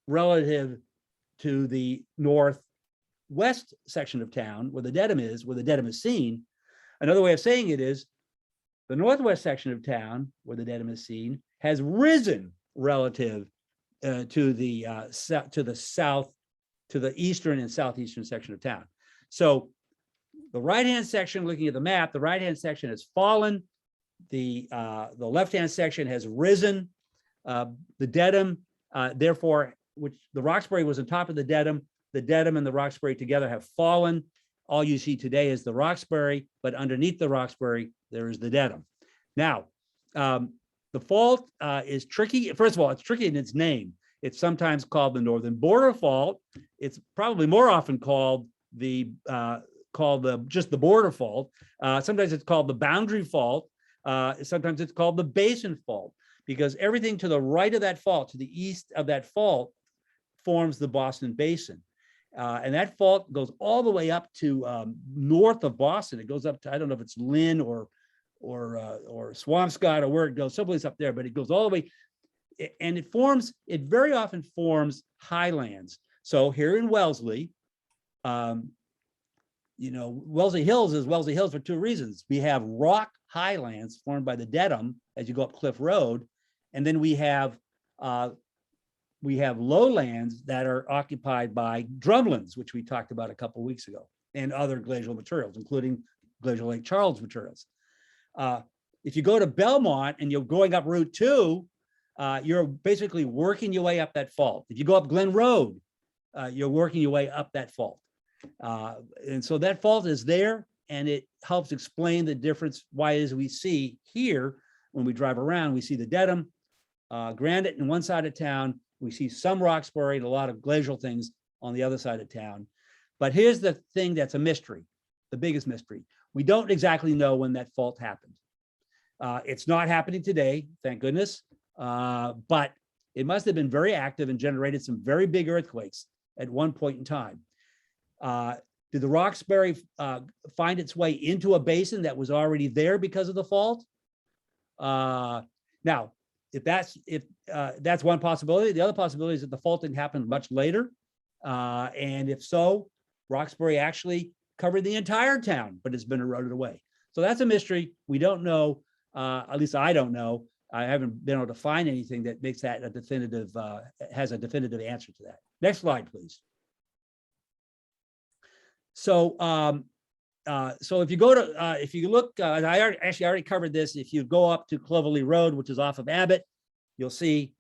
relative to the northwest section of town where the Dedham is seen. Another way of saying it is the northwest section of town where the Dedham is seen has risen relative to the eastern and southeastern section of town. So the right-hand section, looking at the map, the right-hand section has fallen. The left-hand section has risen. The Dedham, therefore, which the Roxbury was on top of the Dedham and the Roxbury together have fallen. All you see today is the Roxbury, but underneath the Roxbury, there is the Dedham. Now, the fault is tricky. First of all, it's tricky in its name. It's sometimes called the Northern Border Fault. It's probably more often called just the border fault. Sometimes it's called the boundary fault. Sometimes it's called the basin fault, because everything to the right of that fault, to the east of that fault, forms the Boston Basin. And that fault goes all the way up to north of Boston. It goes up to, I don't know if it's Lynn or Swampscott or where it goes, someplace up there, but it goes all the way. And it very often forms highlands. So here in Wellesley, Wellesley Hills is Wellesley Hills for two reasons. We have rock highlands formed by the Dedham as you go up Cliff Road, and then we have lowlands that are occupied by drumlins, which we talked about a couple of weeks ago, and other glacial materials, including Glacial Lake Charles materials. If you go to Belmont and you're going up Route 2, you're basically working your way up that fault. If you go up Glen Road, you're working your way up that fault. And so that fault is there, and it helps explain the difference. Why is we see here, when we drive around, we see the Dedham, granite on one side of town. We see some Roxbury and a lot of glacial things on the other side of town. But here's the thing that's a mystery, the biggest mystery. We don't exactly know when that fault happened. It's not happening today, thank goodness. But it must have been very active and generated some very big earthquakes at one point in time. Did the Roxbury find its way into a basin that was already there because of the fault? Now, if that's one possibility, the other possibility is that the faulting happened much later. And if so, Roxbury actually covered the entire town, but it's been eroded away. So that's a mystery. We don't know, at least I don't know. I haven't been able to find anything that makes that a definitive, has a definitive answer to that. Next slide, please. So, so if you go to, if you look, I already covered this. If you go up to Clovelly Road, which is off of Abbott, you'll see,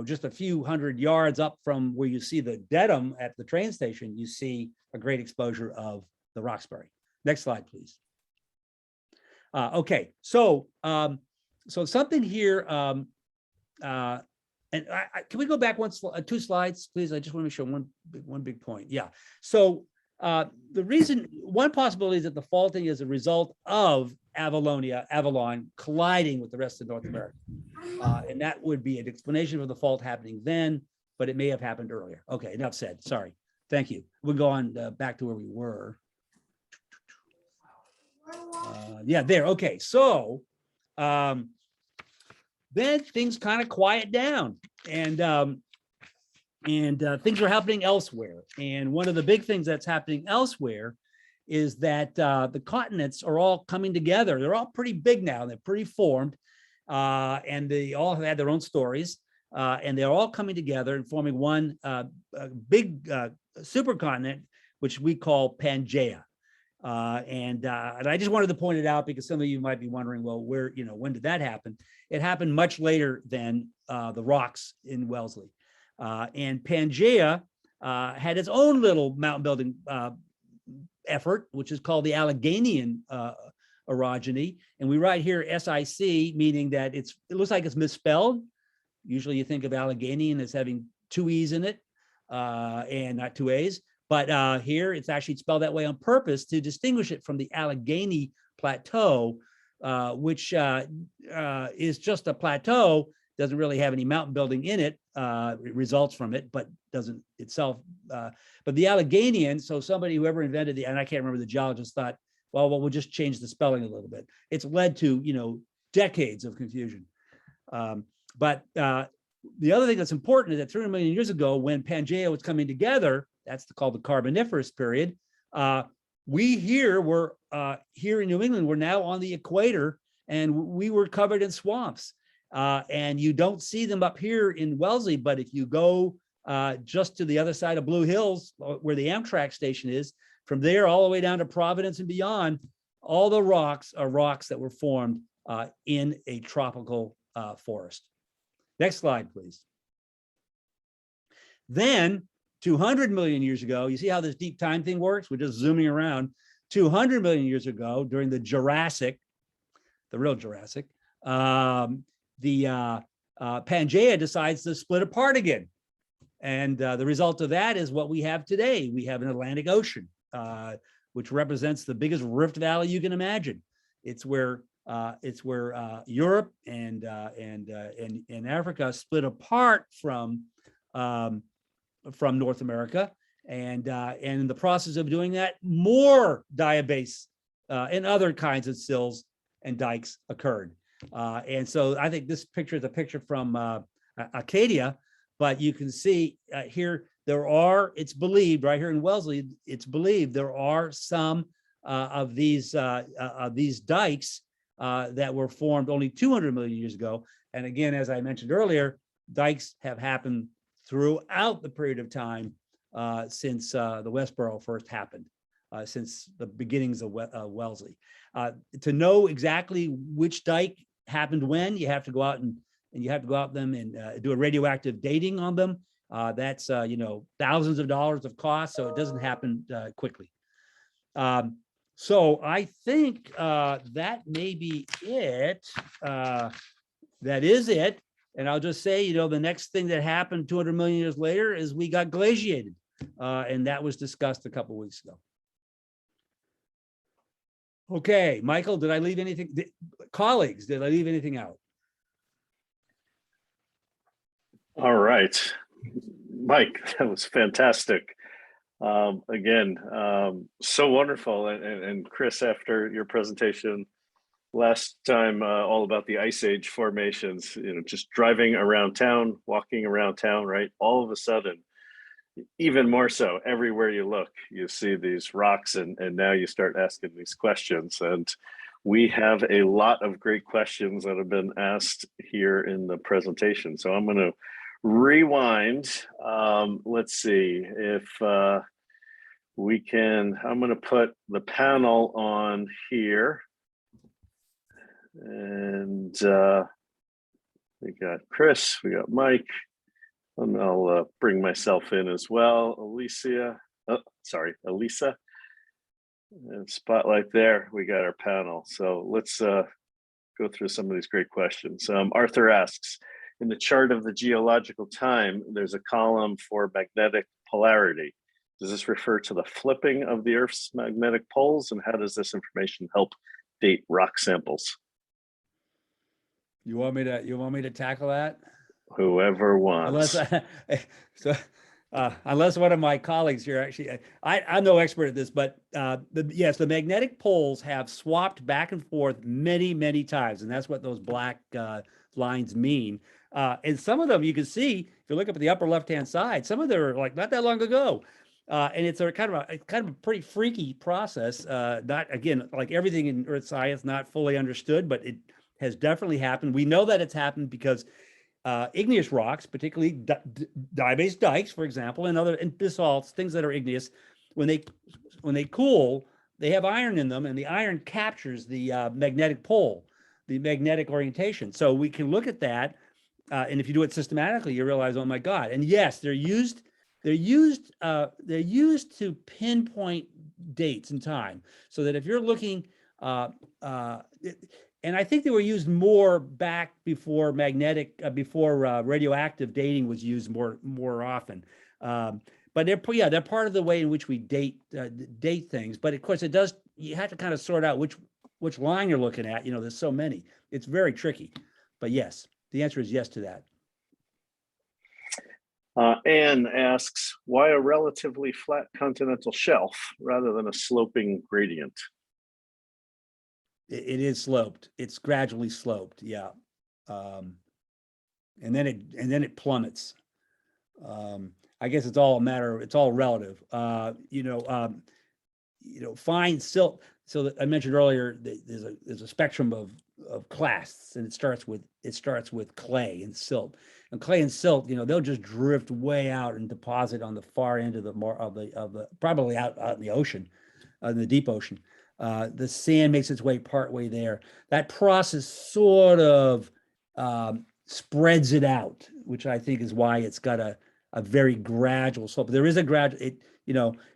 just a few hundred yards up from where you see the Dedham at the train station, you see a great exposure of the Roxbury. Next slide, please. Okay, so so something here, and can we go back two slides, please? I just want to show one big point. Yeah. So the reason, one possibility is that the faulting is a result of Avalon colliding with the rest of North America. And that would be an explanation for the fault happening then, but it may have happened earlier. Okay, enough said. Sorry. Thank you. We'll go on back to where we were. Yeah, there. Okay, so then things kind of quiet down, and things are happening elsewhere. And one of the big things that's happening elsewhere is that the continents are all coming together. They're all pretty big now. They're pretty formed, and they all have had their own stories. and they're all coming together and forming one big supercontinent, which we call Pangaea. And I just wanted to point it out because some of you might be wondering, well, when did that happen? It happened much later than the rocks in Wellesley. And Pangaea had its own little mountain building effort, which is called the Alleghenian orogeny. And we write here SIC, meaning that it looks like it's misspelled. Usually you think of Alleghenian as having 2 E's in it and not 2 A's. But here it's actually spelled that way on purpose to distinguish it from the Allegheny Plateau, which is just a plateau, doesn't really have any mountain building in it. It results from it, but doesn't itself. But the Alleghenian, so somebody, whoever invented and I can't remember, the geologist thought, well, we'll just change the spelling a little bit. It's led to, decades of confusion. But the other thing that's important is that 300 million years ago, when Pangaea was coming together, that's called the Carboniferous period. We were here in New England, we're now on the equator, and we were covered in swamps. And you don't see them up here in Wellesley, but if you go just to the other side of Blue Hills, where the Amtrak station is, from there all the way down to Providence and beyond, all the rocks are rocks that were formed in a tropical forest. Next slide, please. Then 200 million years ago, you see how this deep time thing works? We're just zooming around. 200 million years ago, during the Jurassic, the real Jurassic, the Pangaea decides to split apart again. And the result of that is what we have today. We have an Atlantic Ocean, which represents the biggest rift valley you can imagine. It's where Europe and Africa split apart from North America, and in the process of doing that, more diabase and other kinds of sills and dikes occurred. And so I think this picture is a picture from Acadia, but you can see here it's believed right here in Wellesley, it's believed there are some of these dikes that were formed only 200 million years ago. And again, as I mentioned earlier, dikes have happened throughout the period of time since the Westboro first happened, since the beginnings of Wellesley. To know exactly which dike happened when, you have to go out and do a radioactive dating on them. That's thousands of dollars of cost, so it doesn't happen quickly. So I think that may be it. That is it. And I'll just say, the next thing that happened 200 million years later is we got glaciated. And that was discussed a couple of weeks ago. Okay, Michael, did I leave anything? Colleagues, did I leave anything out? All right, Mike, that was fantastic. Again, so wonderful. And Chris, after your presentation last time, all about the Ice Age formations, just driving around town, walking around town, right? All of a sudden, even more so, everywhere you look, you see these rocks, and now you start asking these questions. And we have a lot of great questions that have been asked here in the presentation. So I'm going to rewind. Let's see if we can. I'm going to put the panel on here. And we got Chris, we got Mike, and I'll bring myself in as well. Elisa, and spotlight there. We got our panel. So let's go through some of these great questions. Arthur asks, in the chart of the geological time, there's a column for magnetic polarity. Does this refer to the flipping of the Earth's magnetic poles? And how does this information help date rock samples? You want me to tackle that? Whoever wants. Unless one of my colleagues here, actually, I'm no expert at this, but yes, the magnetic poles have swapped back and forth many, many times, and that's what those black lines mean. And some of them you can see if you look up at the upper left-hand side. Some of them are like not that long ago, and it's a kind of a pretty freaky process. Not, again, like everything in earth science, not fully understood, but it has definitely happened. We know that it's happened because igneous rocks, particularly diabase dikes, for example, and basalts, things that are igneous, when they cool, they have iron in them, and the iron captures the magnetic pole, the magnetic orientation. So we can look at that, and if you do it systematically, you realize, oh my God! And yes, they're used to pinpoint dates in time, so that if you're looking, and I think they were used more back before radioactive dating was used more often. But they're part of the way in which we date things. But of course, you have to kind of sort out which line you're looking at. There's so many. It's very tricky. But yes, the answer is yes to that. Anne asks, why a relatively flat continental shelf rather than a sloping gradient? It is sloped. It's gradually sloped. Yeah. And then it plummets. I guess it's all relative. Fine silt. So I mentioned earlier, there's a spectrum of clasts, and it starts with clay and silt. And clay and silt, they'll just drift way out and deposit on the far end of the probably out in the ocean, in the deep ocean. The sand makes its way partway there. That process sort of spreads it out, which I think is why it's got a very gradual slope. There is a gradual,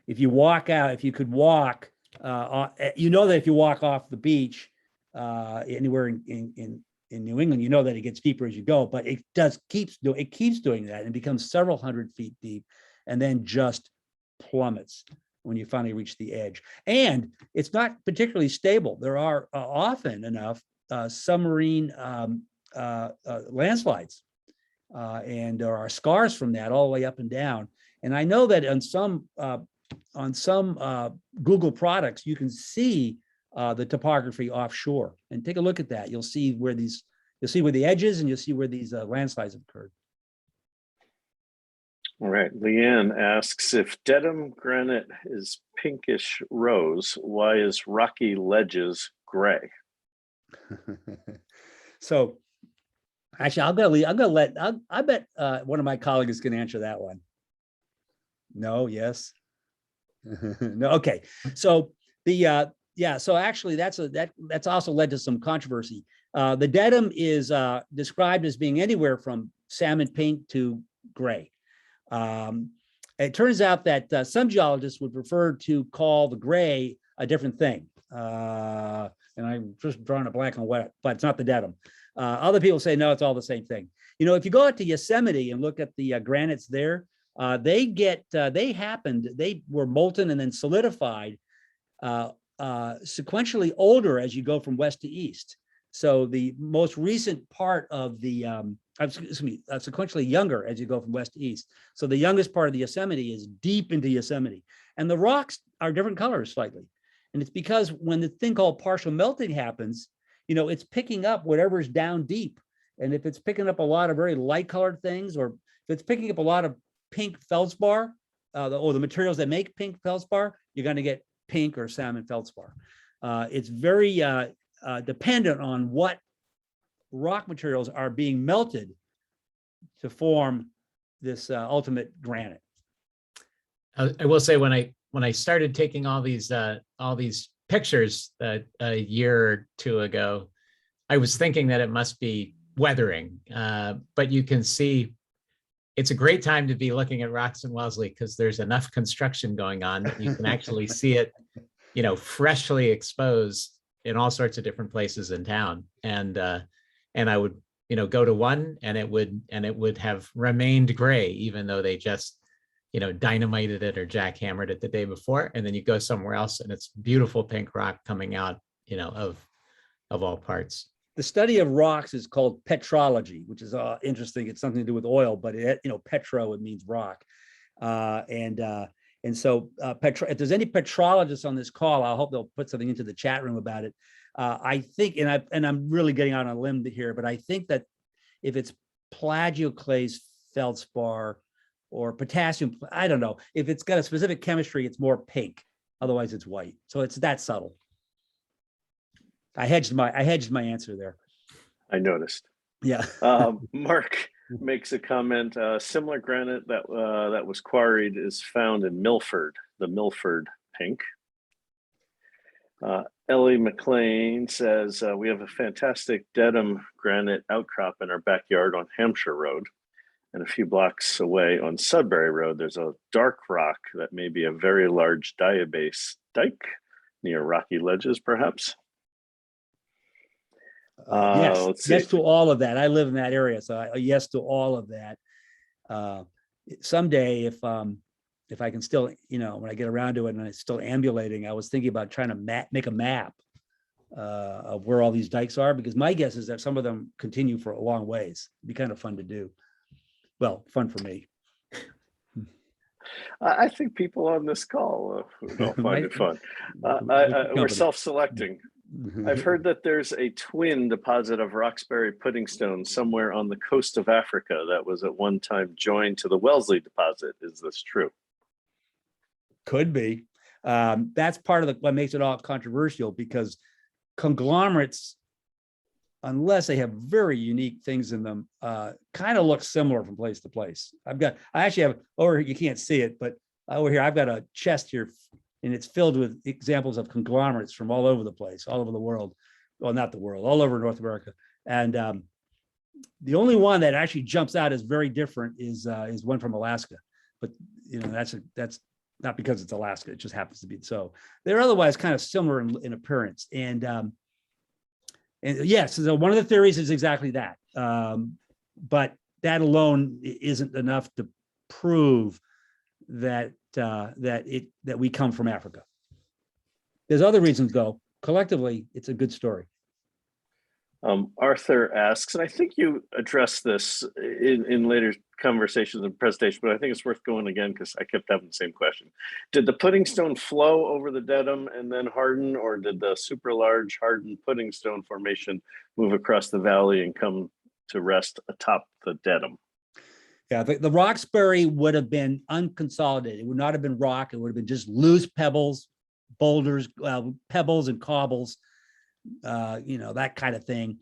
if you walk out, if you could walk, that if you walk off the beach anywhere in New England, that it gets deeper as you go, but it keeps doing that and becomes several hundred feet deep, and then just plummets when you finally reach the edge. And it's not particularly stable. There are often enough submarine landslides, and there are scars from that all the way up and down. And I know that on some Google products, you can see the topography offshore, and take a look at that. You'll see where the edges, and you'll see where these landslides have occurred. All right, Leanne asks, if Dedham granite is pinkish rose, why is rocky ledges gray? So actually, I bet one of my colleagues can answer that one. No, yes. No, okay. So so actually that's also led to some controversy. The Dedham is described as being anywhere from salmon pink to gray. It turns out that some geologists would prefer to call the gray a different thing. And I'm just drawing a blank on what, but it's not the Dedham. Other people say, no, it's all the same thing. If you go out to Yosemite and look at the granites there, they were molten and then solidified sequentially older as you go from west to east. So the most recent part of the, sequentially younger as you go from west to east. So the youngest part of the Yosemite is deep into Yosemite. And the rocks are different colors slightly. And it's because when the thing called partial melting happens, it's picking up whatever's down deep. And if it's picking up a lot of very light colored things, or if it's picking up a lot of pink feldspar, or the materials that make pink feldspar, you're going to get pink or salmon feldspar. It's very dependent on what rock materials are being melted to form this ultimate granite. I will say, when I started taking all these pictures a year or two ago, I was thinking that it must be weathering, but you can see it's a great time to be looking at rocks in Wellesley, because there's enough construction going on that you can actually see it, freshly exposed in all sorts of different places in town. And I would, go to one, and it would have remained gray, even though they just, dynamited it or jackhammered it the day before. And then you go somewhere else, and it's beautiful pink rock coming out, of all parts. The study of rocks is called petrology, which is interesting. It's something to do with oil, but petro, it means rock. And so if there's any petrologists on this call, I hope they'll put something into the chat room about it. I think, and I'm really getting out on a limb here, but I think that if it's plagioclase feldspar or potassium, I don't know, if it's got a specific chemistry, it's more pink. Otherwise, it's white. So it's that subtle. I hedged my answer there. I noticed. Yeah. Mark makes a comment. Similar granite that was quarried is found in Milford, the Milford pink. Ellie McLean says, we have a fantastic Dedham granite outcrop in our backyard on Hampshire Road. And a few blocks away on Sudbury Road, there's a dark rock that may be a very large diabase dike near rocky ledges, perhaps. Yes to all of that. I live in that area, so yes to all of that. Someday, if I can still, when I get around to it and it's still ambulating, I was thinking about trying to make a map of where all these dikes are, because my guess is that some of them continue for a long ways. It'd be kind of fun to do. Well, fun for me. I think people on this call will find it fun. We're self-selecting. I've heard that there's a twin deposit of Roxbury pudding stone somewhere on the coast of Africa that was at one time joined to the Wellesley deposit. Is this true? Could be. That's part of what makes it all controversial, because conglomerates, unless they have very unique things in them, kind of look similar from place to place. I actually have over here, you can't see it, but over here, I've got a chest here and it's filled with examples of conglomerates from all over the place, all over the world. Well, not the world, all over North America. And the only one that actually jumps out as very different is one from Alaska. But that's not because it's Alaska, it just happens to be so. They're otherwise kind of similar in appearance. And yes, so one of the theories is exactly that. But that alone isn't enough to prove that we come from Africa. There's other reasons, though. Collectively, it's a good story. Arthur asks, and I think you addressed this in later conversations and presentation, but I think it's worth going again because I kept having the same question. Did the pudding stone flow over the Dedham and then harden, or did the super large hardened pudding stone formation move across the valley and come to rest atop the Dedham? Yeah, the Roxbury would have been unconsolidated. It would not have been rock. It would have been just loose pebbles, boulders, pebbles and cobbles, that kind of thing.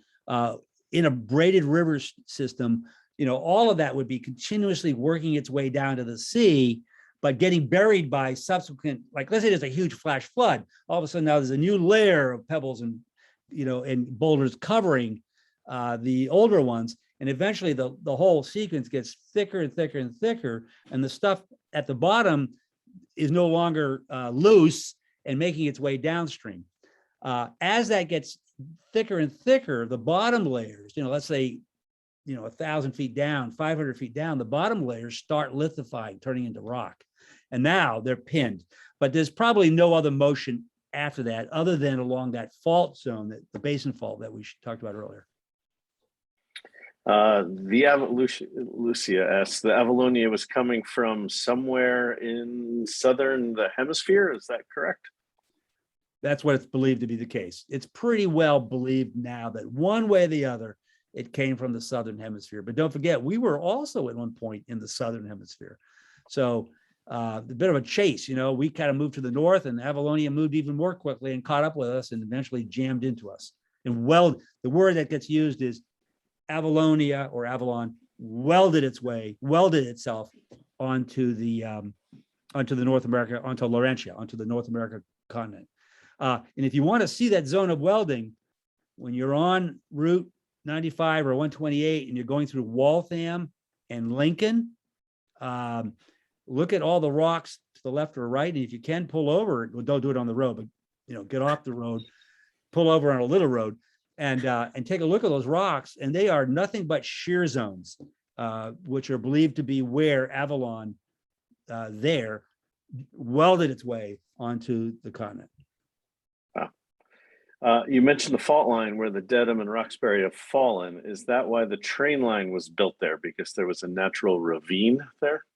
In a braided river system, all of that would be continuously working its way down to the sea, but getting buried by subsequent, like let's say there's a huge flash flood. All of a sudden now there's a new layer of pebbles and, and boulders covering the older ones. And eventually the whole sequence gets thicker and thicker and thicker. And the stuff at the bottom is no longer loose and making its way downstream. As that gets thicker and thicker, the bottom layers, let's say, 1,000 feet down, 500 feet down, the bottom layers start lithifying, turning into rock. And now they're pinned. But there's probably no other motion after that other than along that fault zone, the basin fault that we talked about earlier. Lucia asks, the Avalonia was coming from somewhere in the hemisphere. Is that correct? That's what it's believed to be the case. It's pretty well believed now that one way or the other, it came from the southern hemisphere. But don't forget, we were also at one point in the southern hemisphere. So a bit of a chase, we kind of moved to the north, and Avalonia moved even more quickly and caught up with us and eventually jammed into us. And the word that gets used is Avalonia or Avalon welded itself onto the North America, onto Laurentia, onto the North America continent. And if you want to see that zone of welding, when you're on Route 95 or 128 and you're going through Waltham and Lincoln, look at all the rocks to the left or right. And if you can pull over, don't do it on the road, but get off the road, pull over on a little road and take a look at those rocks. And they are nothing but shear zones, which are believed to be where Avalon there welded its way onto the continent. You mentioned the fault line where the Dedham and Roxbury have fallen. Is that why the train line was built there? Because there was a natural ravine there?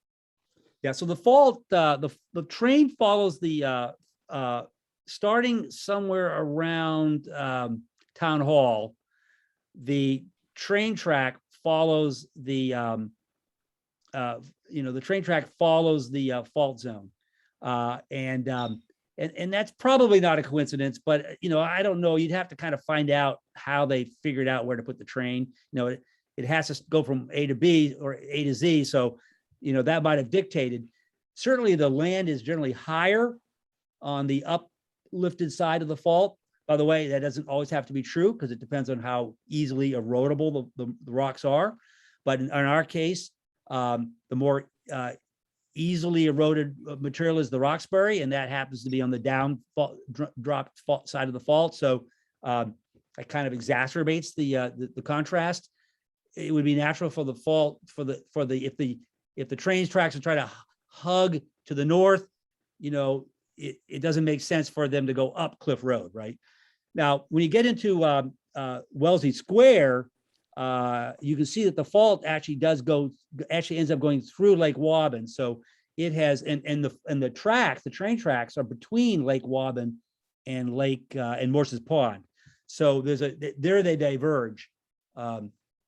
Yeah, so the fault, the train follows the, starting somewhere around Town Hall, the train track follows the, the train track follows the fault zone. And that's probably not a coincidence, but I don't know. You'd have to kind of find out how they figured out where to put the train. it has to go from A to B or A to Z. So, that might have dictated. Certainly the land is generally higher on the uplifted side of the fault. By the way, that doesn't always have to be true because it depends on how easily erodible the rocks are. But in our case, the more easily eroded material is the Roxbury, and that happens to be on the down dropped fault side of the fault. So that kind of exacerbates the contrast. It would be natural for the fault if the train tracks are trying to hug to the north, it doesn't make sense for them to go up Cliff Road, right? Now, when you get into Wellesley Square, you can see that the fault actually ends up going through Lake Waban. So it has, and the train tracks are between Lake Waban and and Morse's Pond. So there they diverge.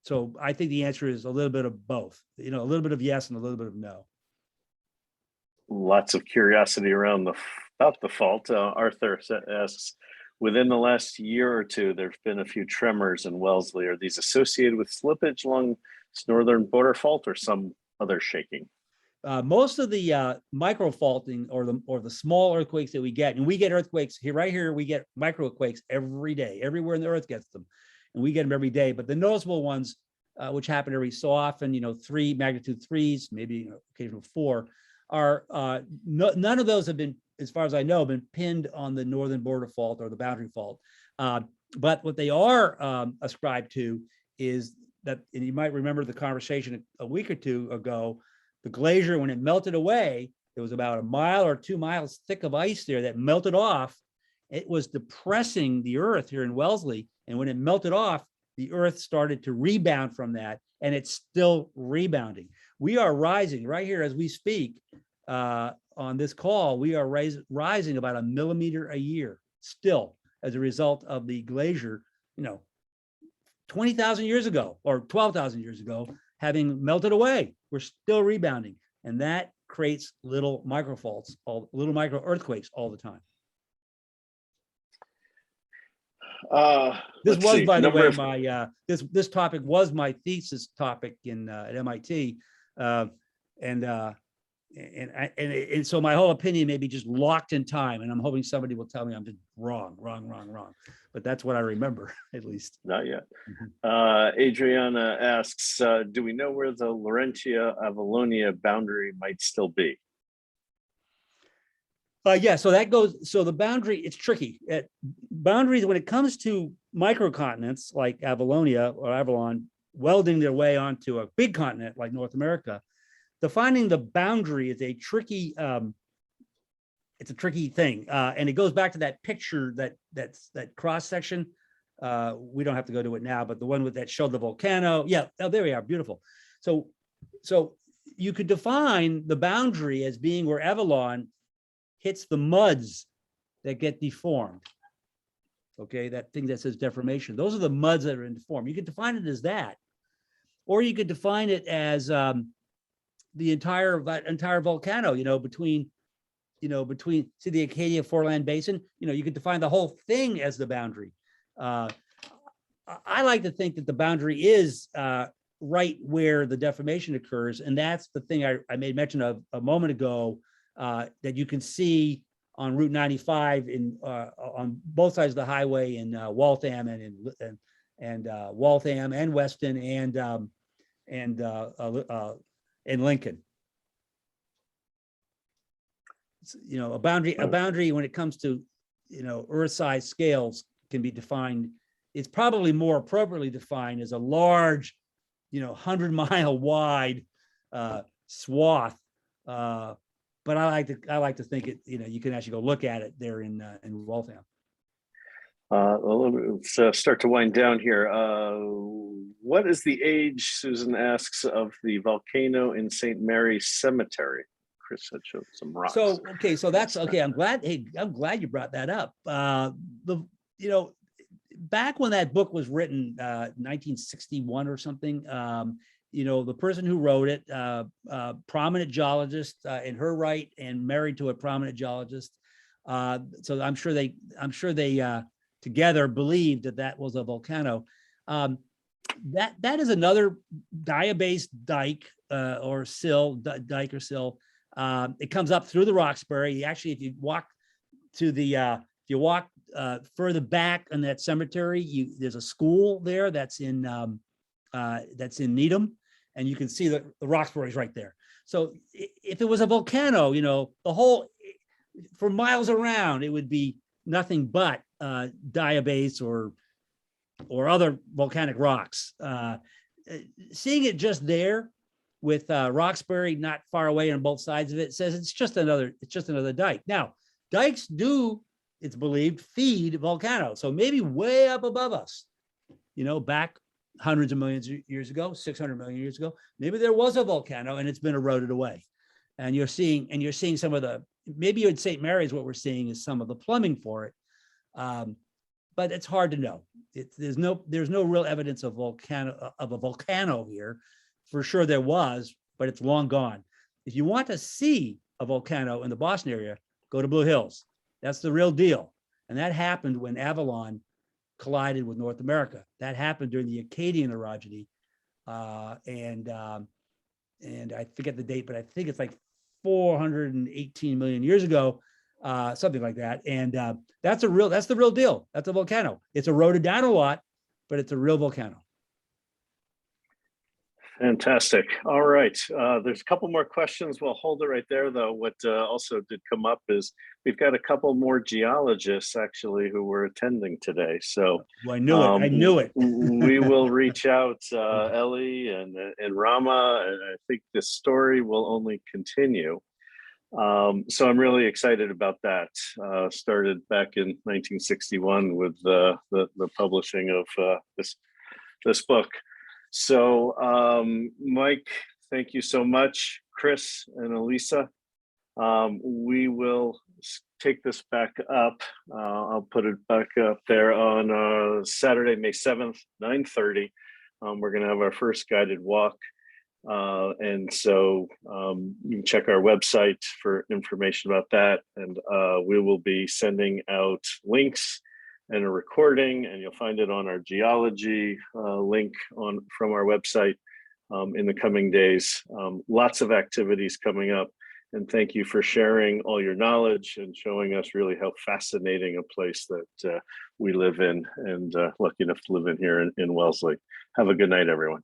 So I think the answer is a little bit of both, a little bit of yes and a little bit of no. Lots of curiosity about the fault. Arthur asks, within the last year or two, there've been a few tremors in Wellesley. Are these associated with slippage along this northern border fault or some other shaking? Most of the micro faulting or the small earthquakes that we get, and we get earthquakes right here, we get microquakes every day. Everywhere in the earth gets them, and we get them every day. But the noticeable ones, which happen every so often, magnitude 3s, maybe occasional 4, are none of those have been, as far as I know, been pinned on the northern border fault or the boundary fault. But what they are ascribed to is that, and you might remember the conversation a week or two ago, the glacier, when it melted away, there was about 1 mile or 2 miles thick of ice there that melted off. It was depressing the earth here in Wellesley. And when it melted off, the earth started to rebound from that, and it's still rebounding. We are rising right here as we speak on this call. We are rising about 1 millimeter a year still as a result of the glacier, 20,000 years ago or 12,000 years ago, having melted away. We're still rebounding, and that creates little micro faults, little micro earthquakes all the time. This was, by the way, my this topic was my thesis topic at MIT, and so my whole opinion may be just locked in time, and I'm hoping somebody will tell me I'm just wrong. But that's what I remember, at least. Not yet. Adriana asks, do we know where the Laurentia-Avalonia boundary might still be? Yeah, so the boundary, it's tricky. Boundaries, when it comes to microcontinents like Avalonia or Avalon, welding their way onto a big continent like North America, defining the boundary is a tricky, it's a tricky thing. And it goes back to that picture, that cross section. We don't have to go to it now, but the one that showed the volcano. Yeah, oh, there we are, beautiful. So you could define the boundary as being where Avalon hits the muds that get deformed. Okay, that thing that says deformation. Those are the muds that are in deform. You could define it as that, or you could define it as the entire volcano. Between see the Acadia Foreland Basin. You could define the whole thing as the boundary. I like to think that the boundary is right where the deformation occurs, and that's the thing I made mention of a moment ago. That you can see on Route 95 on both sides of the highway in Waltham and Waltham and Weston and Lincoln. A boundary when it comes to Earth-size scales can be defined. It's probably more appropriately defined as a large, 100-mile wide swath. But I like to think it. You can actually go look at it there in Waltham. Let's start to wind down here. What is the age, Susan asks, of the volcano in St. Mary's Cemetery? Chris had showed some rocks. So that's okay. I'm glad you brought that up. Back when that book was written, 1961 or something. The person who wrote it, prominent geologist in her right and married to a prominent geologist. So I'm sure they together believed that was a volcano. that is another diabase dike or sill, dike or sill. It comes up through the Roxbury. Actually, if you walk to the further back in that cemetery, there's a school there that's in Needham, and you can see the Roxbury is right there. So if it was a volcano, the whole for miles around, it would be nothing but diabase or other volcanic rocks. Seeing it just there with Roxbury not far away on both sides of it says it's just another dike. Now, dikes do, it's believed, feed volcanoes. So maybe way up above us, back hundreds of millions of years ago, 600 million years ago, maybe there was a volcano and it's been eroded away. And you're seeing some of the, maybe at St. Mary's, what we're seeing is some of the plumbing for it. But it's hard to know. There's no real evidence of a volcano here. For sure there was, but it's long gone. If you want to see a volcano in the Boston area, go to Blue Hills. That's the real deal. And that happened when Avalon collided with North America. That happened during the Acadian orogeny. And I forget the date, but I think it's like 418 million years ago, something like that. And that's the real deal. That's a volcano. It's eroded down a lot, but it's a real volcano. Fantastic. All right. There's a couple more questions. We'll hold it right there, though. What also did come up is we've got a couple more geologists actually who were attending today. So I knew it. We will reach out, Ellie and Rama, and I think this story will only continue. So I'm really excited about that. Started back in 1961 with the publishing of this book. So Mike, thank you so much. Chris and Elisa, we will take this back up. I'll put it back up there on Saturday, May 7th, 9:30. We're going to have our first guided walk. And so you can check our website for information about that. And we will be sending out links and a recording, and you'll find it on our Geology link from our website in the coming days. Lots of activities coming up, and thank you for sharing all your knowledge and showing us really how fascinating a place that we live in, and lucky enough to live in here in Wellesley. Have a good night, everyone.